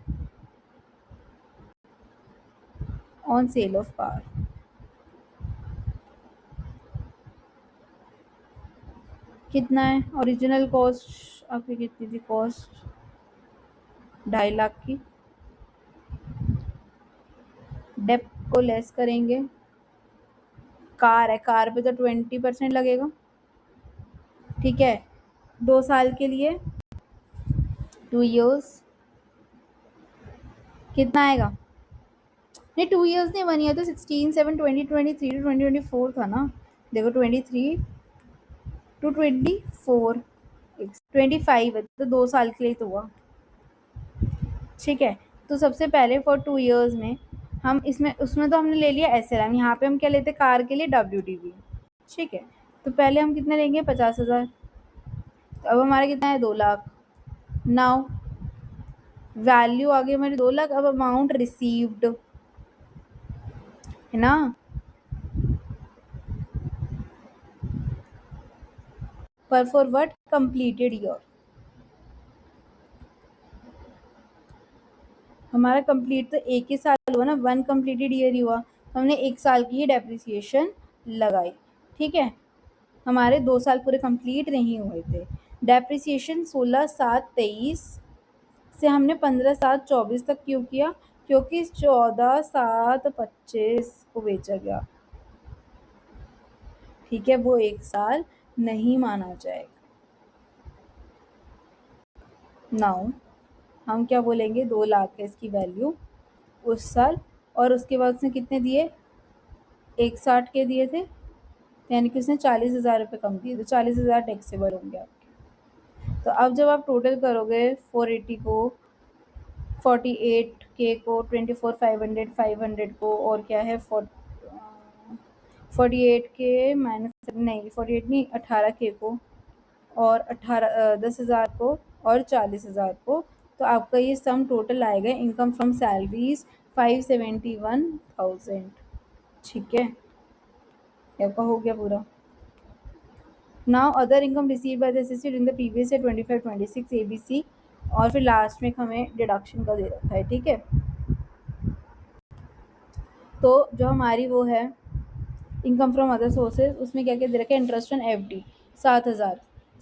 ऑन सेल ऑफ कार कितना है? ओरिजिनल कॉस्ट आपकी कितनी थी? कॉस्ट 2.5 लाख की। डेप को लेस करेंगे, कार है, कार पे तो 20% लगेगा। ठीक है, 2 साल के लिए 2 years कितना आएगा? नहीं 2 years नहीं, 1 year तो 16/7/2023 to 2024 था ना। देखो 23 to 24 25 है, तो 2 साल के लिए तो हुआ। ठीक है, तो सबसे पहले फॉर 2 years में हम इसमें उसमें तो हमने ले लिया SLM, यहाँ पे हम क्या लेते कार के लिए WDV। ठीक है, तो पहले हम कितने लेंगे? 50,000। तो अब हमारा कितना है? 2 लाख। नाउ वैल्यू आ गई हमारी 2 लाख। अब अमाउंट रिसीव्ड है ना, पर फॉर व्हाट? Completed year. हमारा कंप्लीट तो एक ही साल हुआ ना, 1 कंप्लीटेड ईयर ही हुआ, तो हमने 1 साल की ही डेप्रिसिएशन लगाई। ठीक है, हमारे 2 साल पूरे कंप्लीट नहीं हुए थे। डेप्रिसिएशन 16/7/23 से हमने 15/7/24 तक क्यों किया? क्योंकि 14/7/25 को बेचा गया। ठीक है, वो 1 साल नहीं माना जाएगा। नाउ हम क्या बोलेंगे? 2 लाख है इसकी वैल्यू उस साल, और उसके बाद उसने कितने दिए? 160 के दिए थे, यानी कि उसने 40,000 रुपये कम दिए, तो 40,000 टैक्सेबल होंगे आपके। तो अब जब आप टोटल करोगे 480 को, 48K को, 24,500 500 को, और क्या है 48K माइनस, नहीं 48 नहीं, 18K को, और 10,000 को, और 40,000 को, तो आपका ये सम टोटल आएगा इनकम फ्रॉम सैलरीज 571,000। ठीक है, आपका हो गया पूरा। Now other income receive by the assessee during the previous year 25-26 ABC, और फिर लास्ट में हमें डिडक्शन का दे रखा है। ठीक है, तो जो हमारी वो है इनकम फ्रॉम अदर सोर्सेज, उसमें क्या क्या दे रखा है? इंटरेस्ट ऑन FD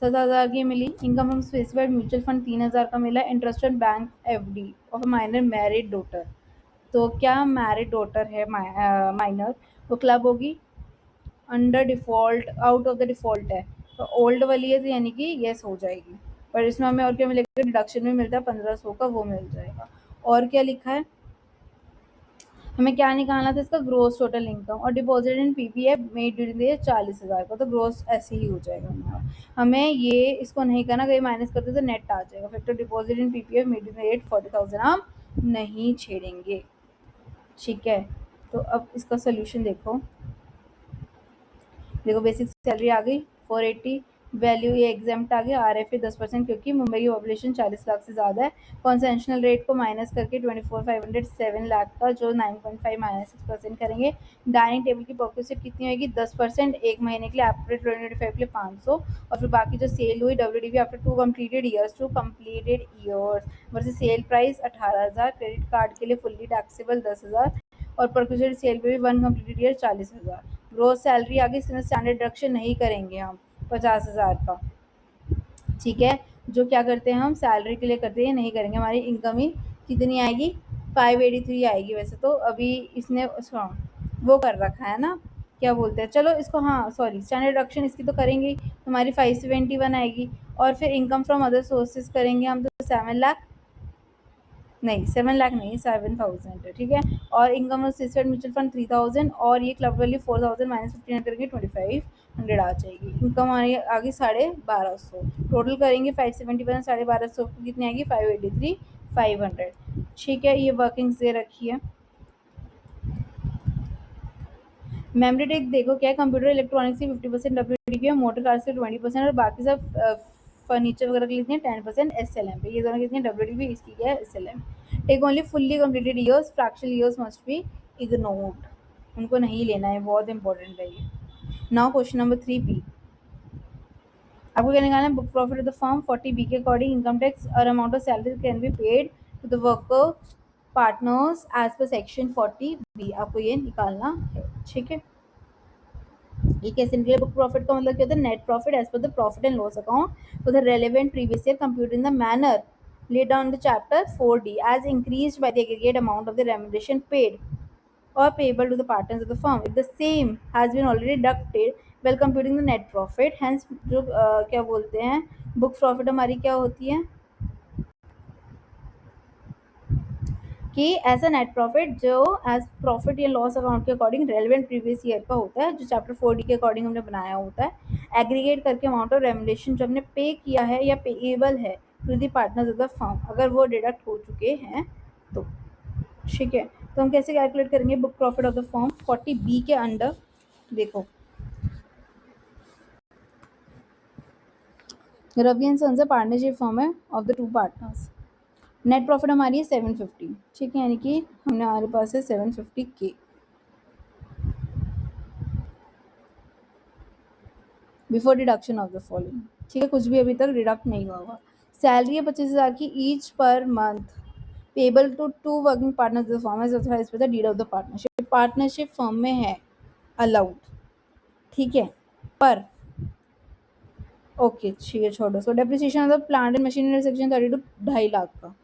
7,000 की मिली। Income from specified mutual fund 3,000 का मिला। Interest on bank FD of minor married daughter, तो क्या मैरिड डॉटर है माइनर, वो क्लब होगी under default, out of the default है, तो ओल्ड वाली है, तो यानी कि येस हो जाएगी। पर इसमें हमें और क्या मिलेगा? डिडक्शन में मिलता है 1,500 का, वो मिल जाएगा। और क्या लिखा है? हमें क्या निकालना था? इसका ग्रोस टोटल इनकम, और deposit in PPF made during the year 40,000 का, तो ग्रोस ऐसे ही हो जाएगा हमारा। हमें ये इसको नहीं करना, कहीं माइनस करते तो नेट आ जाएगा। फिर तो deposit in PPF made during the year 40,000 हम नहीं छेड़ेंगे। ठीक है, तो अब इसका सोल्यूशन देखो। देखो बेसिक सैलरी आ गई 480, वैल्यू ये एग्जाम्प्ट आ गया, RFA 10%, क्योंकि मुंबई की पॉपुलेशन 40 लाख से ज़्यादा है। कॉन्सेशनल रेट को माइनस करके 24,500 7 लाख का, जो 9.5 -6% करेंगे। डाइनिंग टेबल की परक्यूसिट कितनी होगी? 10%, एक महीने के लिए, अप्रैल 2025 के लिए 500, और फिर बाकी जो सेल हुई WDV after 2 completed years versus sale price 18,000। Credit card के लिए फुल्ली टैक्सेबल 10,000, और परक्यूसिट सेल पे भी 1 कंप्लीटेड ईयर 40,000। ग्रोस सैलरी आगे, इसमें स्टैंडर्ड डिडक्शन नहीं करेंगे हम 50,000 का। ठीक है, जो क्या करते हैं हम सैलरी के लिए करते हैं, नहीं करेंगे। हमारी इनकम ही कितनी आएगी? 583 आएगी। वैसे तो अभी इसने वो कर रखा है ना, क्या बोलते हैं, चलो इसको, हाँ सॉरी, स्टैंडर्ड डिडक्शन इसकी तो करेंगे ही, हमारी 571 आएगी। और फिर इनकम फ्रॉम अदर सोर्सेज करेंगे हम, तो 7 लाख नहीं, 7 लाख नहीं, 7,000 है। ठीक है, और इनकम स्पेसिफाइड म्यूचुअल फंड 3,000, और ये क्लब वैल्यू 4,000 माइनस 15 करेंगे 2,500 आ जाएगी। इनकम आगे 1250, टोटल करेंगे 571, 1250 की कितनी आएगी? 583 500। ठीक है, ये वर्किंग्स दे रखी है। मेमोरी टेक देखो क्या है? कंप्यूटर इलेक्ट्रॉनिक्स की 50% WDV है, मोटर कार से 20%, और बाकी सब फर्नीचर वगैरह की कितनी है? 10% SLM पे। ये दोनों कितनी है? WDV, इसकी क्या है? SLM। Take only fully completed years, fractional years must be ignored. उनको नहीं लेना है, बहुत इंपॉर्टेंट है ये। नाउ क्वेश्चन नंबर 3B, आपको क्या निकालना है? Book profit of the firm 40B के अकॉर्डिंग इनकम टैक्स और amount of salary can be paid to the worker partners as per section 40B, आपको ये निकालना है। ठीक है, ये कैसे निकले? बुक प्रॉफिट का मतलब क्या होता है? Net profit as per the profit and loss account for the relevant previous year computed in the manner laid down in the chapter 4D as increased by the aggregate amount of the remuneration paid or payable to the partners of the firm if the same has been already deducted while computing the net profit. Hence जो क्या बोलते हैं, book profit हमारी क्या होती है कि ऐसा नेट प्रॉफिट जो एज प्रॉफिट या लॉस अकाउंट के अकॉर्डिंग रेलेवेंट प्रीवियस ईयर का होता है, जो चैप्टर 4D के अकॉर्डिंग हमने बनाया होता है, एग्रीगेट करके अमाउंट ऑफ रेमुनेशन जो हमने पे किया है या पेएबल है to the partners of the firm, अगर वो डिडक्ट हो चुके हैं तो। ठीक है, तो हम कैसे कैलकुलेट करेंगे book profit of the firm 40B के अंडर? देखो, Ravi and sons partnership firm है of the two partners. Net profit हमारी है 750, ठीक है, यानी कि हमने हमारे पास है 750K before deduction of the following. ठीक है, कुछ भी अभी तक डिडक्ट नहीं हुआ होगा। सैलरी है 25,000 की each per month payable to 2 working partners of the firm as authorized by the deed of the partnership. Partnership firm में है अलाउड, ठीक है, पर ओके ठीक है, छोड़ो। सो depreciation of the plant and machinery section 32 2.5 lakh का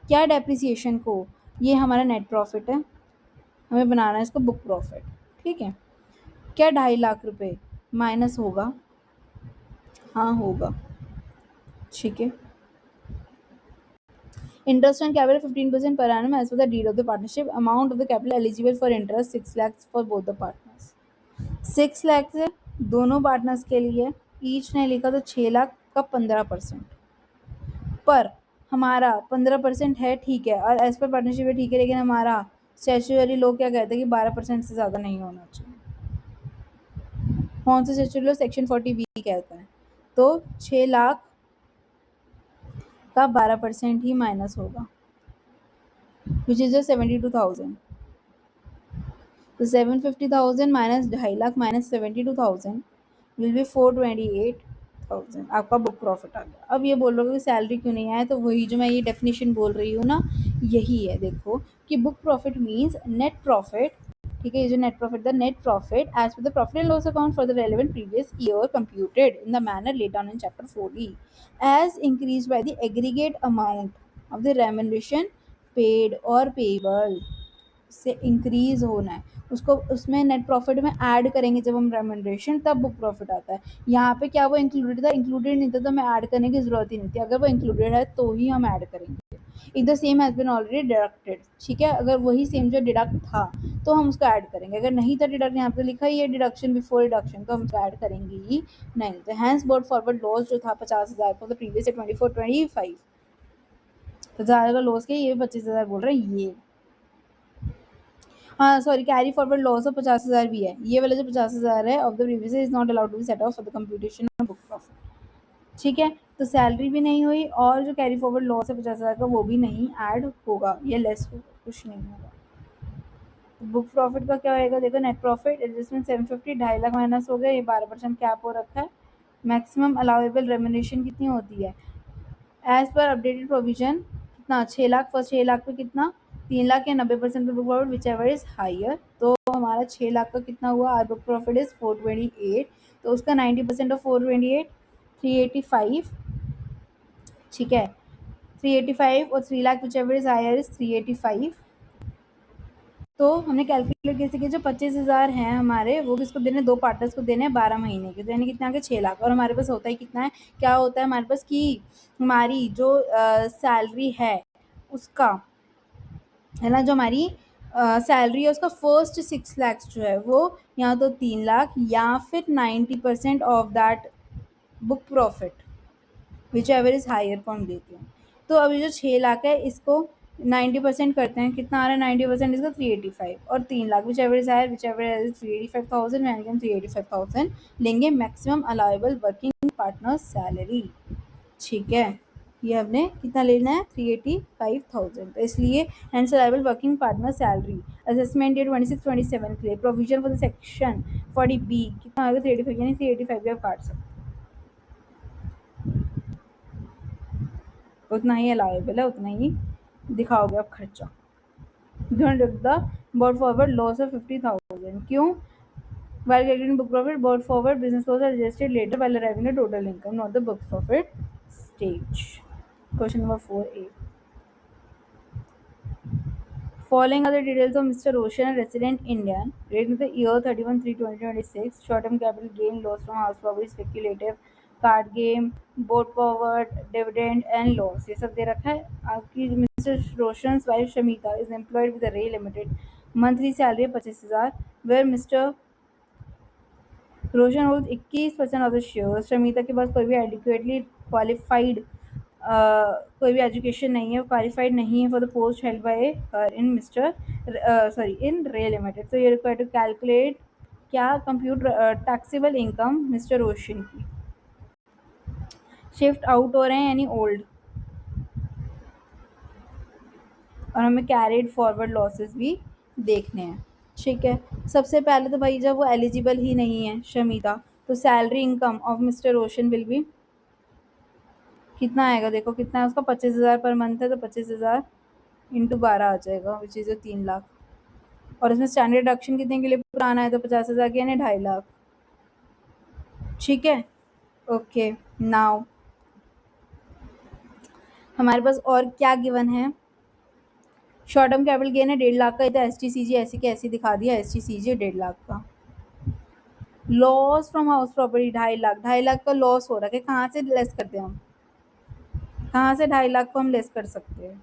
क्या डेप्रिसिएशन को, ये हमारा नेट प्रॉफिट है, हमें बनाना है इसको बुक प्रॉफिट। ठीक है, क्या 2.5 लाख रुपए माइनस होगा? हाँ होगा। ठीक है, interest on capital 15% per annum as per the deed of the partnership. Amount of the capital eligible for interest 6 lakhs for both the partners. 6 lakhs है दोनों पार्टनर्स के लिए, ईच ने लिखा तो 6 लाख का 15%, पर हमारा 15% है, ठीक है, और एज पर पार्टनरशिप है, ठीक है, लेकिन हमारा स्टैट्यूटरी लोग क्या कहते हैं कि 12% से ज़्यादा नहीं होना चाहिए। कौन सा स्टैट्यूटरी लॉ? सेक्शन 40B कहता है। तो 6 लाख का 12% ही माइनस होगा, विच इज 72,000। तो 750,000 minus 2.5 lakh minus 72,000 will be 428,000, आपका बुक प्रॉफिट आ गया। अब ये बोल रहे हो कि सैलरी क्यों नहीं आया, तो वही जो मैं ये डेफिनेशन बोल रही हूँ ना, यही है। देखो कि book profit means net profit, ठीक है, ये जो net profit, the net profit as per the profit and loss account for the relevant previous year computed in the manner laid down in chapter 4D as increase by the aggregate amount of the remuneration paid और payable से increase होना है उसको, उसमें net profit में add करेंगे जब हम रेम्युनरेशन, तब बुक प्रॉफिट आता है। यहाँ पे क्या वो इंक्लूडेड था? इंक्लूडेड नहीं था, तो हमें ऐड करने की जरूरत ही नहीं थी। अगर वो इंक्लूडेड है तो ही हम ऐड करेंगे। If the same has been already deducted, ठीक है, अगर वही सेम जो डिडक्ट था तो हम उसको ऐड करेंगे। अगर नहीं था डिडक्ट, यहाँ पे लिखा ही है डिडक्शन बिफोर डिडक्शन, तो हम उसको ऐड करेंगे ही नहीं। तो हैंस बोर्ड फॉरवर्ड लॉस जो था 50,000 को, तो प्रीवियस 24-25 तो ज़्यादा लॉस के, ये 25,000 बोल रहे हैं ये। हाँ sorry, carry forward loss of 50,000 भी है, ये वाला जो 50,000 है of the previous is not allowed to be set off for the computation of book profit. ठीक है, तो सैलरी भी नहीं हुई और जो कैरी फॉरवर्ड लॉस है 50,000 का वो भी नहीं ऐड होगा, ये लेस होगा, कुछ नहीं होगा। तो बुक प्रॉफिट का क्या होएगा? देखो, net profit adjustment 750, 2.5 lakh minus हो गया, ये 12% कैप हो रखा है। मैक्सिमम अलाउेबल रेमुनेशन कितनी होती है एज पर अपडेटेड प्रोविजन? कितना? 6 लाख, फर्स्ट 6 लाख पे कितना? 3 लाख या 90% पे book profit whichever is higher. तो हमारा 6 लाख का कितना हुआ? आर बुक प्रॉफिट इज 428, तो उसका 90% ऑफ 428 385, ठीक है, 385 और 3 lakh whichever is higher is 385। तो हमने कैलकुलेट कैसे किया? जो 25,000 हैं हमारे, वो किसको देने? दो पार्टनर्स को देने हैं 12 महीने के, तो यानी कितना आ गया? 6 लाख। और हमारे पास होता ही कितना है? क्या होता है हमारे पास कि हमारी जो सैलरी है उसका, है ना, जो हमारी सैलरी है उसका फर्स्ट 6 लाख जो है वो या तो 3 लाख या फिर 90% of that book profit whichever is higher को हम देते हैं। तो अभी जो 6 लाख है इसको 90% करते हैं, कितना आ रहा है 90% इसका? 385, और 3 lakh whichever is higher, whichever is 385,000, यानी कि हम 385,000 लेंगे maximum allowable working partner salary. ठीक है, ये हमने कितना लेना है 385,000, तो इसलिए hence liable working partner salary assessment ये 26-27 के लिए provision for the section 40B कितना आएगा 385 यानी 385 भी आप काट सकते उतना ही अलाउेबल है, उतना ही दिखाओगे आप खर्चा। बॉट फॉरवर्ड लॉस ऑफ 50,000 क्यों while getting book profit brought forward business costs are adjusted later while arriving at total income not the book profit stage. Question number 4a. Following are the details of Mr. Roshan, a resident Indian, relating to the year 31/3/2026, short-term capital gain, loss from house property, speculative, card game, boat forward, dividend and loss. ये सब दे रखा है आपकी। Mr. Roshan's wife Shamita is employed with the Ray Limited. Monthly salary 25,000, where Mr. Roshan hold 21% of the share. Shamita के पास कोई भी adequately qualified कोई भी एजुकेशन नहीं है, वो क्वालिफाइड नहीं है for the post held by इन इन रे लिमिटेड। तो ये रिक्वायर टू कैलकुलेट क्या compute taxable income mister Roshan की। शिफ्ट आउट हो रहे हैं यानी ओल्ड, और हमें कैरिड फॉरवर्ड लॉसेस भी देखने हैं। ठीक है, सबसे पहले तो भाई जब वो एलिजिबल ही नहीं है शमीता, तो salary income of mister Roshan will be कितना आएगा, देखो कितना है उसका 25,000 पर मंथ है, तो 25,000 इंटू 12 आ जाएगा विच इज़ 3 लाख। और इसमें स्टैंडर्ड डिडक्शन कितने के लिए पुराना है, तो 50,000 के यानी 2.5 लाख। ठीक है, ओके। नाउ हमारे पास और क्या गिवन है, शॉर्ट टर्म कैपिटल गेन है 1.5 लाख का, तो STCG ऐसे के ऐसे दिखा दिया, STCG 1.5 लाख का। Loss from house property 2.5 lakh, 2.5 lakh का लॉस हो रहा है, कहाँ से लेस करते हैं हम, कहाँ से 2.5 लाख को हम लेस कर सकते हैं।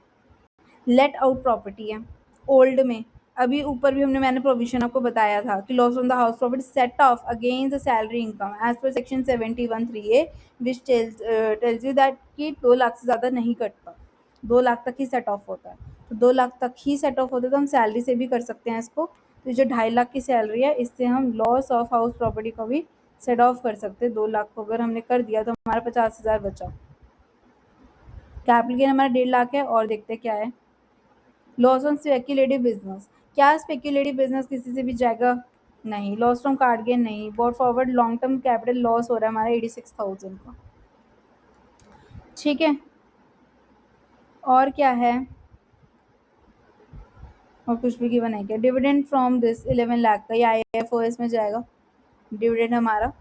लेट आउट प्रॉपर्टी है ओल्ड में, अभी ऊपर भी मैंने प्रोविजन आपको बताया था कि loss on the house property set off against the salary income as per section 71(3)(a which tells you that कि 2 लाख से ज़्यादा नहीं कटता, 2 लाख तक ही सेट ऑफ होता है। तो 2 लाख तक ही सेट ऑफ होता है, तो हम सैलरी से भी कर सकते हैं इसको। तो जो 2.5 लाख की सैलरी है, इससे हम लॉस ऑफ हाउस प्रॉपर्टी को भी सेट ऑफ कर सकते हैं। 2 लाख को अगर हमने कर दिया तो हमारा 50,000 बचा। कैपिटल गेन हमारा 1.5 लाख है, और देखते हैं क्या है। लॉस ऑन स्पेक्यूलेटिव बिजनेस, क्या स्पेक्यूलेटिव बिजनेस किसी से भी जाएगा, नहीं। लॉस फ्रॉम कार्ड गेन नहीं। Bought forward long term capital loss हो रहा है हमारा 86,000 का। ठीक है, और क्या है, और कुछ भी गिवन है क्या। डिविडेंड फ्रॉम दिस 11 लाख का, या IFOS में जाएगा डिविडेंड हमारा।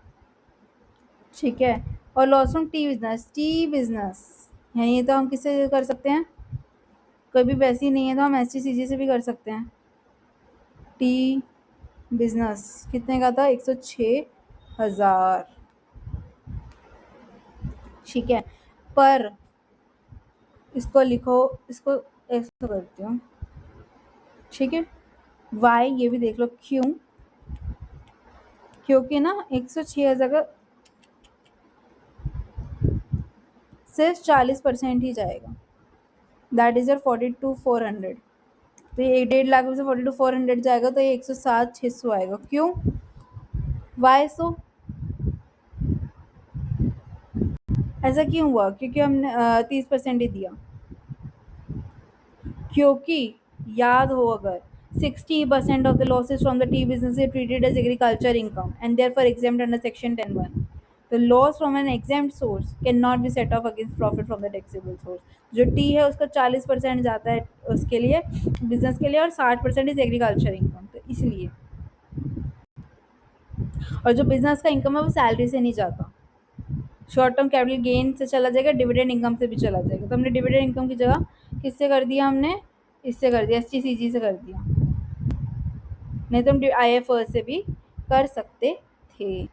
ठीक है, और लॉस फ्रॉम टी बिजनेस यानी ये तो हम किससे कर सकते हैं, कोई भी वैसी नहीं है तो हम STCG से भी कर सकते हैं। टी बिजनेस कितने का था, 106,000। ठीक है, पर इसको लिखो, इसको ऐसा करती हूँ। ठीक है, वाई ये भी देख लो, क्यों, क्योंकि ना 106,000 का सिर्फ 40% ही जाएगा, दैट इज योर 42,400। तो ये 1.5 लाख में से 42,400 जाएगा, तो ये 107,600 आएगा। क्यों, वाई सो, ऐसा क्यों हुआ, क्योंकि हमने 30% ही दिया। क्योंकि याद हो अगर 60% of the losses from the tea business is treated as agriculture income and therefore exempt under section 10(1). The loss from an exempt source cannot be set off against profit from the taxable source। जो T है उसका 40% जाता है उसके लिए, business के लिए, और 60% इज एग्रीकल्चर इनकम, तो इसलिए। और जो बिजनेस का इनकम है वो सैलरी से नहीं जाता, शॉर्ट टर्म कैपिटल गेन से चला जाएगा, डिविडेंड इनकम से भी चला जाएगा। तो हमने डिविडेंड इनकम की जगह किससे कर दिया, हमने इससे कर दिया, STCG से कर दिया, नहीं तो हम IFOS से भी कर सकते थे।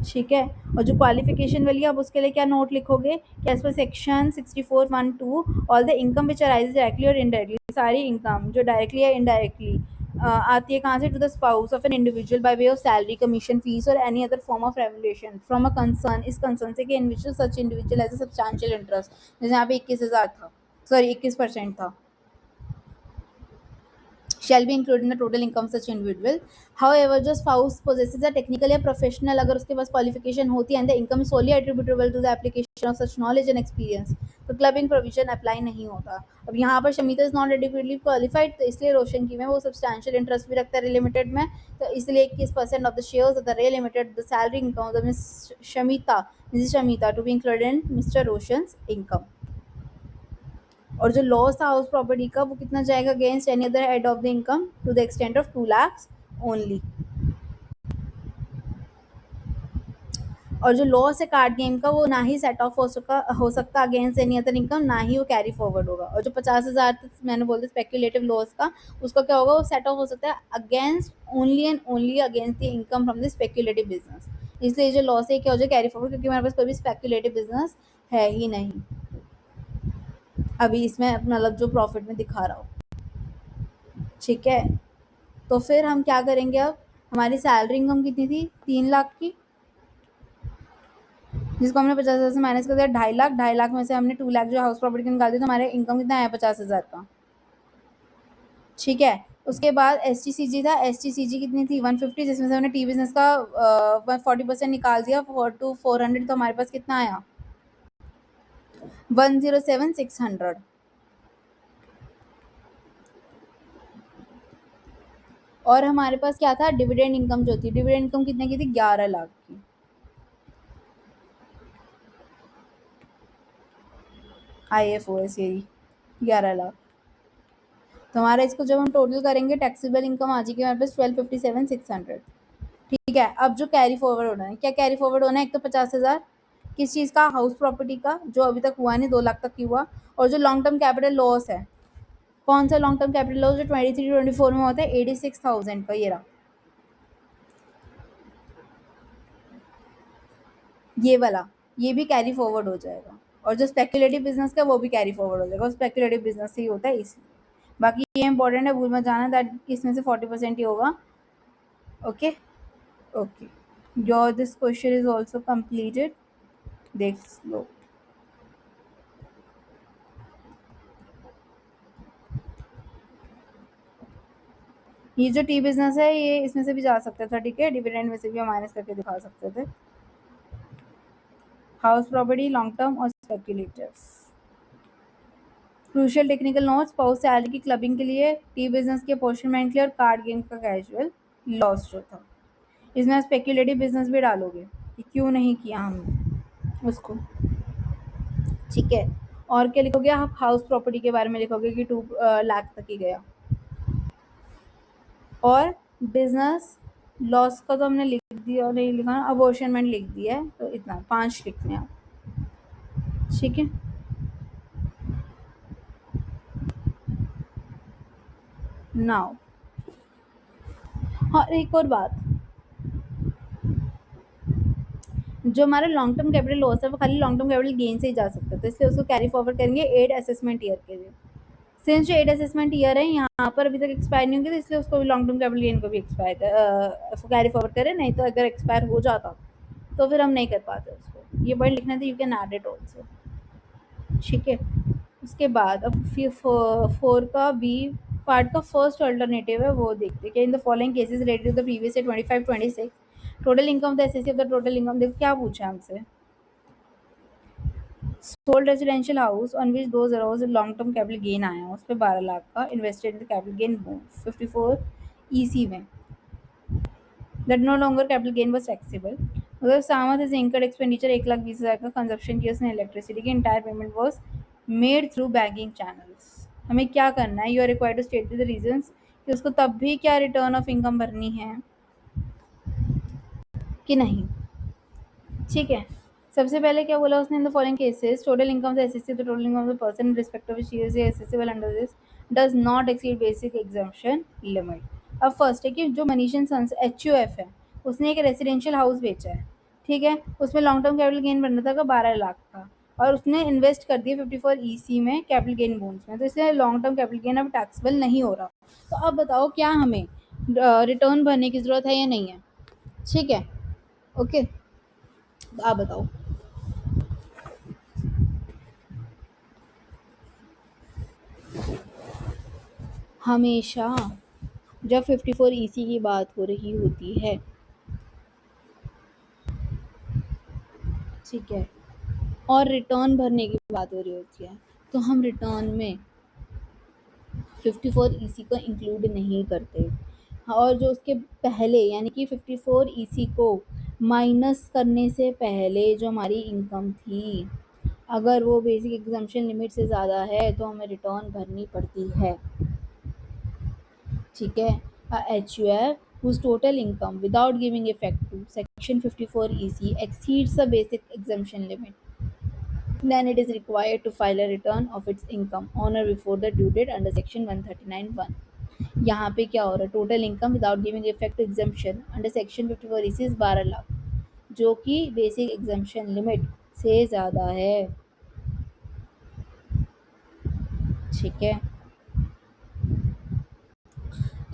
ठीक है, और जो क्वालिफिकेशन वाली है, आप उसके लिए क्या नोट लिखोगे कि as per section 64(1)(2) all the income which arises directly or indirectly, सारी इनकम जो डायरेक्टली या इनडायरेक्टली आती है कहाँ से, to the spouse of an individual by way of salary, commission, fees or any other form of remuneration from a concern, इस concern से कि individual such individual has a substantial interest, जैसे यहाँ पे 21,000 था, सॉरी 21% था। shall be included in the total income of such individual. However, जो spouse possesses a technical या professional, अगर उसके पास qualification होती है and the income is solely attributable to the application of such knowledge and experience, तो clubbing provision apply नहीं होता. अब यहाँ पर Shamita is not adequately qualified, तो इसलिए रोशन की में वो substantial interest भी रखता है रे लिमिटेड में, तो इसलिए 21% of the shares of the रे limited the salary income of the Mrs. Shamita to be included in Mr. Roshan's income. और जो लॉस था हाउस प्रॉपर्टी का वो कितना जाएगा against any other head of the income to the extent of 2 lakhs only. और जो loss है कार्ड गेम का वो ना ही सेट ऑफ हो सकता अगेंस्ट एनी अदर इनकम, ना ही वो कैरी फॉरवर्ड होगा. और जो 50,000 मैंने बोलते स्पेक्यूलेटिव लॉस का, उसका क्या होगा, वो सेट ऑफ हो सकता है against only and only against the income from the speculative business. इसलिए जो लॉस है क्या हो जाए कैरी फॉरवर्ड, क्योंकि हमारे पास कोई भी स्पेक्यूलेटिव बिजनेस है ही नहीं अभी इसमें, मतलब जो प्रॉफिट में दिखा रहा हो. ठीक है, तो फिर हम क्या करेंगे, अब हमारी सैलरी इनकम कितनी थी 3 लाख की, जिसको हमने 50,000 से माइनस कर दिया 2.5 लाख. 2.5 लाख में से हमने 2 लाख जो हाउस प्रॉपर्टी निकाल दी, तो हमारे इनकम कितना आया 50,000 का. ठीक है, उसके बाद STCG था. STCG कितनी थी 150, जिसमें से हमने टी बिजनेस का 40% निकाल दिया 400, तो हमारे पास कितना आया 107,600. और हमारे पास क्या था डिविडेंड इनकम, जो थी डिविडेंड इनकम कितने की थी 11 लाख की. IFOS यही 11 लाख. तो हमारा इसको जब हम टोटल करेंगे टैक्सेबल इनकम आ जाएगी हमारे पास 1257,600. ठीक है, अब जो कैरी फॉरवर्ड होना है, क्या कैरी फॉरवर्ड होना है, एक तो 50,000 किस चीज़ का, हाउस प्रॉपर्टी का, जो अभी तक हुआ नहीं 2 लाख तक की हुआ. और जो लॉन्ग टर्म कैपिटल लॉस है, कौन सा लॉन्ग टर्म कैपिटल लॉस जो 23-24 में होता है 86,000 का, ये रहा, ये वाला, ये भी कैरी फॉरवर्ड हो जाएगा. और जो स्पेक्यूलेटिव बिजनेस का वो भी कैरी फॉरवर्ड हो जाएगा, स्पेक्यूलेटिव बिजनेस से ही होता है इसलिए. बाकी ये इंपॉर्टेंट है, भूल मत जाना दैट इसमें से 40% ही होगा. Okay okay, your this question is also completed. देख लो. ये जो टी बिजनेस है ये इसमें से भी जा सकता था. ठीक है, डिविडेंड में से भी हम माइनस करके दिखा सकते थे. हाउस प्रॉपर्टी, लॉन्ग टर्म और स्पेक्यूलेटिव. क्रूशियल टेक्निकल नोट्स, पाउस सैलरी की क्लबिंग के लिए, टी बिजनेस के अपॉर्चुनिमेंट के लिए, और कार्ड गेम का कैजुअल लॉस जो था. इसमें स्पेक्यूलेटिव बिजनेस भी डालोगे कि क्यों नहीं किया हमने उसको. ठीक है, और क्या लिखोगे आप, हाउस प्रॉपर्टी के बारे में लिखोगे कि 2 लाख तक ही गया. और बिजनेस लॉस का तो हमने लिख दिया, और नहीं लिखा, अबॉर्शनमेंट लिख दिया है, तो इतना 5 लिखने हैं. ठीक है, नाउ हाँ एक और बात, जो हमारा लॉन्ग टर्म कैपिटल लॉस है वो खाली लॉन्ग टर्म कैपिटल गेन से ही जा सकता है, तो इसलिए उसको कैरी फॉरवर्ड करेंगे 8 असेसमेंट ईयर के लिए. सिंस जो 8 असेसमेंट ईयर है यहाँ पर अभी तक एक्सपायर नहीं होंगे, तो इसलिए उसको भी लॉन्ग टर्म कैपिटल गेन को भी एक्सपायर कैरी फॉरवर्ड करें. नहीं तो अगर एक्सपायर हो जाता तो फिर हम नहीं कर पाते उसको. ये पॉइंट लिखना था, you can add it also. ठीक है, उसके बाद अब 4 का बी पार्ट का फर्स्ट अल्टरनेटिव है, वो देखते हैं. In the following cases related to the previous year 25-26 total income the SSC of the total income. देखो क्या पूछा है हमसे, sold residential house on which those arose long term capital gain आया, उस पर 12 लाख का invested in capital gain 54 EC में, that no longer capital gain was taxable. मतलब सामत इज इंकर्ड एक्सपेंडिचर 1,20,000 का कंजप्शन किया उसने इलेक्ट्रिसिटी की, entire payment was made through banking channels. हमें क्या करना है, you are required to state the reasons कि उसको तब भी क्या रिटर्न ऑफ इनकम भरनी है कि नहीं. ठीक है, सबसे पहले क्या बोला उसने, इन the following cases total income of SSC the total income of the person in respect of which he is accessible under this does not exceed basic exemption limit. अब फर्स्ट है कि जो मनीषन सन्स HUF है, उसने एक residential house बेचा है. ठीक है, उसमें लॉन्ग टर्म कैपिटल गेन बनना था 12 लाख का, और उसने इन्वेस्ट कर दिया 54 EC में कैपिटल गेन बोन्स में, तो इसलिए लॉन्ग टर्म कैपिटल गेन अब टैक्सेबल नहीं हो रहा. तो अब बताओ क्या हमें रिटर्न भरने की ज़रूरत है या नहीं है. ठीक है, ओके, आप बताओ. हमेशा जब 54 EC की बात हो रही होती है, ठीक है, और रिटर्न भरने की बात हो रही होती है, तो हम रिटर्न में 54 EC को इंक्लूड नहीं करते। और जो उसके पहले यानी कि 54 EC को माइनस करने से पहले जो हमारी इनकम थी, अगर वो बेसिक एग्जाम्पशन लिमिट से ज़्यादा है तो हमें रिटर्न भरनी पड़ती है। ठीक है, HUF whose total income without giving effect to section 54 EC exceeds the basic exemption limit, then it is required to file a return of its income on or before the due date under section 139(1). यहाँ पे क्या हो रहा है, total income without giving effect to exemption under section 54 EC is 12 lakh, जो कि basic exemption limit से ज़्यादा है। ठीक है,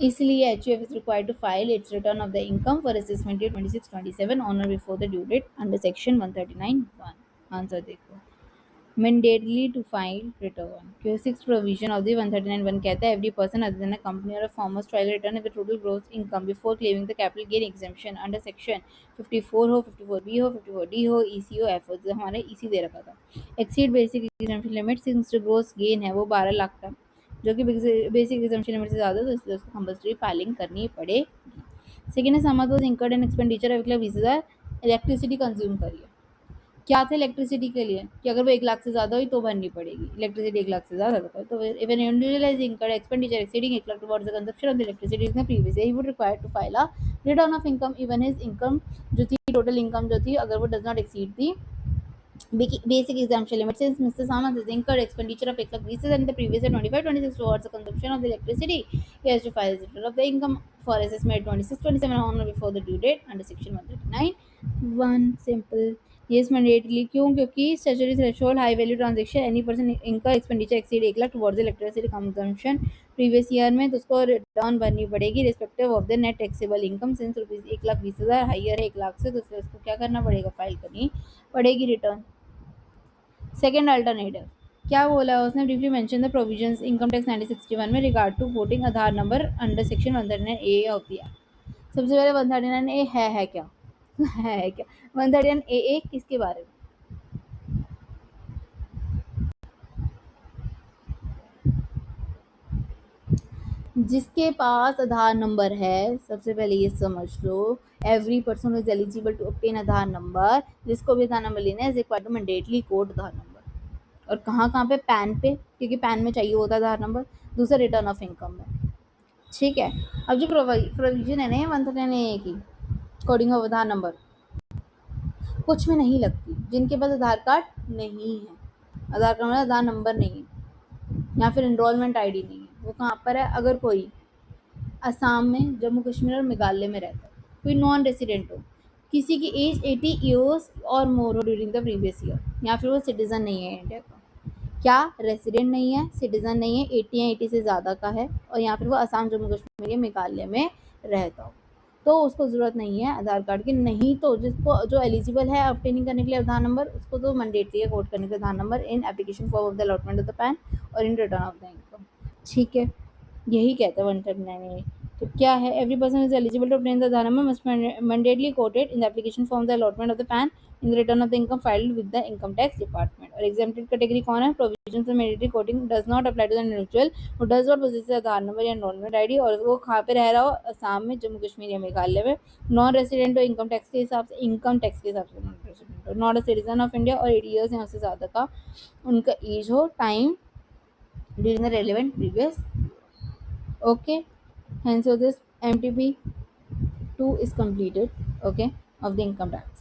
इसलिए HUF is required to file its return of the income for assessment year 26-27 on or before the due date under section 139(1). Answer देखो, mandatorily to file return, क्योंकि 6th provision of the 139(1) कहता है every person other than a company or a firm must file a return of the total gross income before claiming the capital gain exemption under section 54 हो, 54B हो, 54D हो, EC हो, F हो। जो हमारे EC दे रखा था, exceed basic exemption limit, since जो gross gain है वो 12 लाख का, जो कि बेसिक एग्जाम्पशन लिमिट से ज़्यादा, तो इसलिए उसको कंपल्सरी फाइलिंग करनी पड़ेगी। सेकेंड है sum of those incurred and expenditure of 20,000 electricity consume करिए। क्या था इलेक्ट्रिसिटी के लिए कि अगर वो 1 लाख से ज़्यादा हुई तो भरनी पड़ेगी, इलेक्ट्रिसिटी 1 लाख से ज़्यादा होता है तो if an individual has incurred expenditure exceeding 1 lakh towards the consumption of the electricity in the previous year, he would require to file a return of income even his income जो थी, टोटल इनकम जो थी, अगर वो does not exceed the basic exemption limit, since Mr. Samas has incurred expenditure of 1 lakh rupees in the previous year 25-26 towards the consumption of the electricity, he has to file his return of the income for assessment 26-27 on or before the due date under section 139(1). Simple. Yes, mandatorily, क्यों? क्योंकि statutory threshold high value transaction any person incur expenditure exceed 1 lakh towards the electricity consumption previous year में, तो उसको return भरनी पड़ेगी respective of the net taxable income, since rupees 1,20,000 higher है 1 लाख से, तो इसलिए उसको क्या करना पड़ेगा, फाइल करनी पड़ेगी रिटर्न। सेकेंड अल्टरनेटिव क्या बोला उसने, briefly mention the provisions income tax 1961 में regard to voting Aadhaar number under section 139A of the act. सबसे पहले 139A है क्या है क्या 139AA किसके बारे में, जिसके पास आधार नंबर है, सबसे पहले ये समझ लो, every person is eligible to obtain Aadhaar number, जिसको भी आधार नंबर लेना है is required to mandatorily quote Aadhaar number. और कहाँ कहाँ पे, पैन पे, क्योंकि पैन में चाहिए होता है आधार नंबर, दूसरा रिटर्न ऑफ इनकम में। ठीक है, अब जो प्रोविजन है ना 139A की कोडिंग ऑफ आधार नंबर कुछ में नहीं लगती, जिनके पास आधार कार्ड नहीं है, आधार कार्ड में आधार नंबर नहीं है या फिर एनरोलमेंट आईडी नहीं है, वो कहाँ पर है, अगर कोई असम में, जम्मू कश्मीर और मेघालय में रहता है, कोई नॉन रेसिडेंट हो, किसी की एज 80 ईयर्स और मोर हो ड्यूरिंग द प्रीवियस ईयर, या फिर वो सिटीजन नहीं है इंडिया का, क्या रेसिडेंट नहीं है, सिटीजन नहीं है, 80 या 80 से ज़्यादा का है, और यहाँ फिर वो असम, जम्मू कश्मीर या मेघालय में रहता हो, तो उसको ज़रूरत नहीं है आधार कार्ड की। नहीं तो जिसको जो एलिजिबल है ऑब्टेनिंग करने के लिए आधार नंबर, उसको तो मैंडेटरी है कोड करने के Aadhaar number in application for of the allotment of the PAN और in return of the income. ठीक है, यही कहता है 139A। तो क्या है, every person is eligible to obtain the Aadhaar number must mandatorily quoted in the application form the allotment of the PAN in the return of the income filed with the income tax department. और exempted category कौन है, provisions of mandatory coding does not apply to the individual who does not possess Aadhaar number या enrolment ID, और वो कहाँ पे रह रहा हो, असम में, जम्मू कश्मीर या मेघालय में, नॉन रेसिडेंट हो इनकम टैक्स के हिसाब से, इनकम टैक्स के हिसाब से नॉन रेसिडेंट हो, not a citizen of India और 80 ईयर्स यहाँ से ज़्यादा का उनका एज हो, time during the relevant previous. Okay, and so this MTP 2 is completed, okay, of the income tax.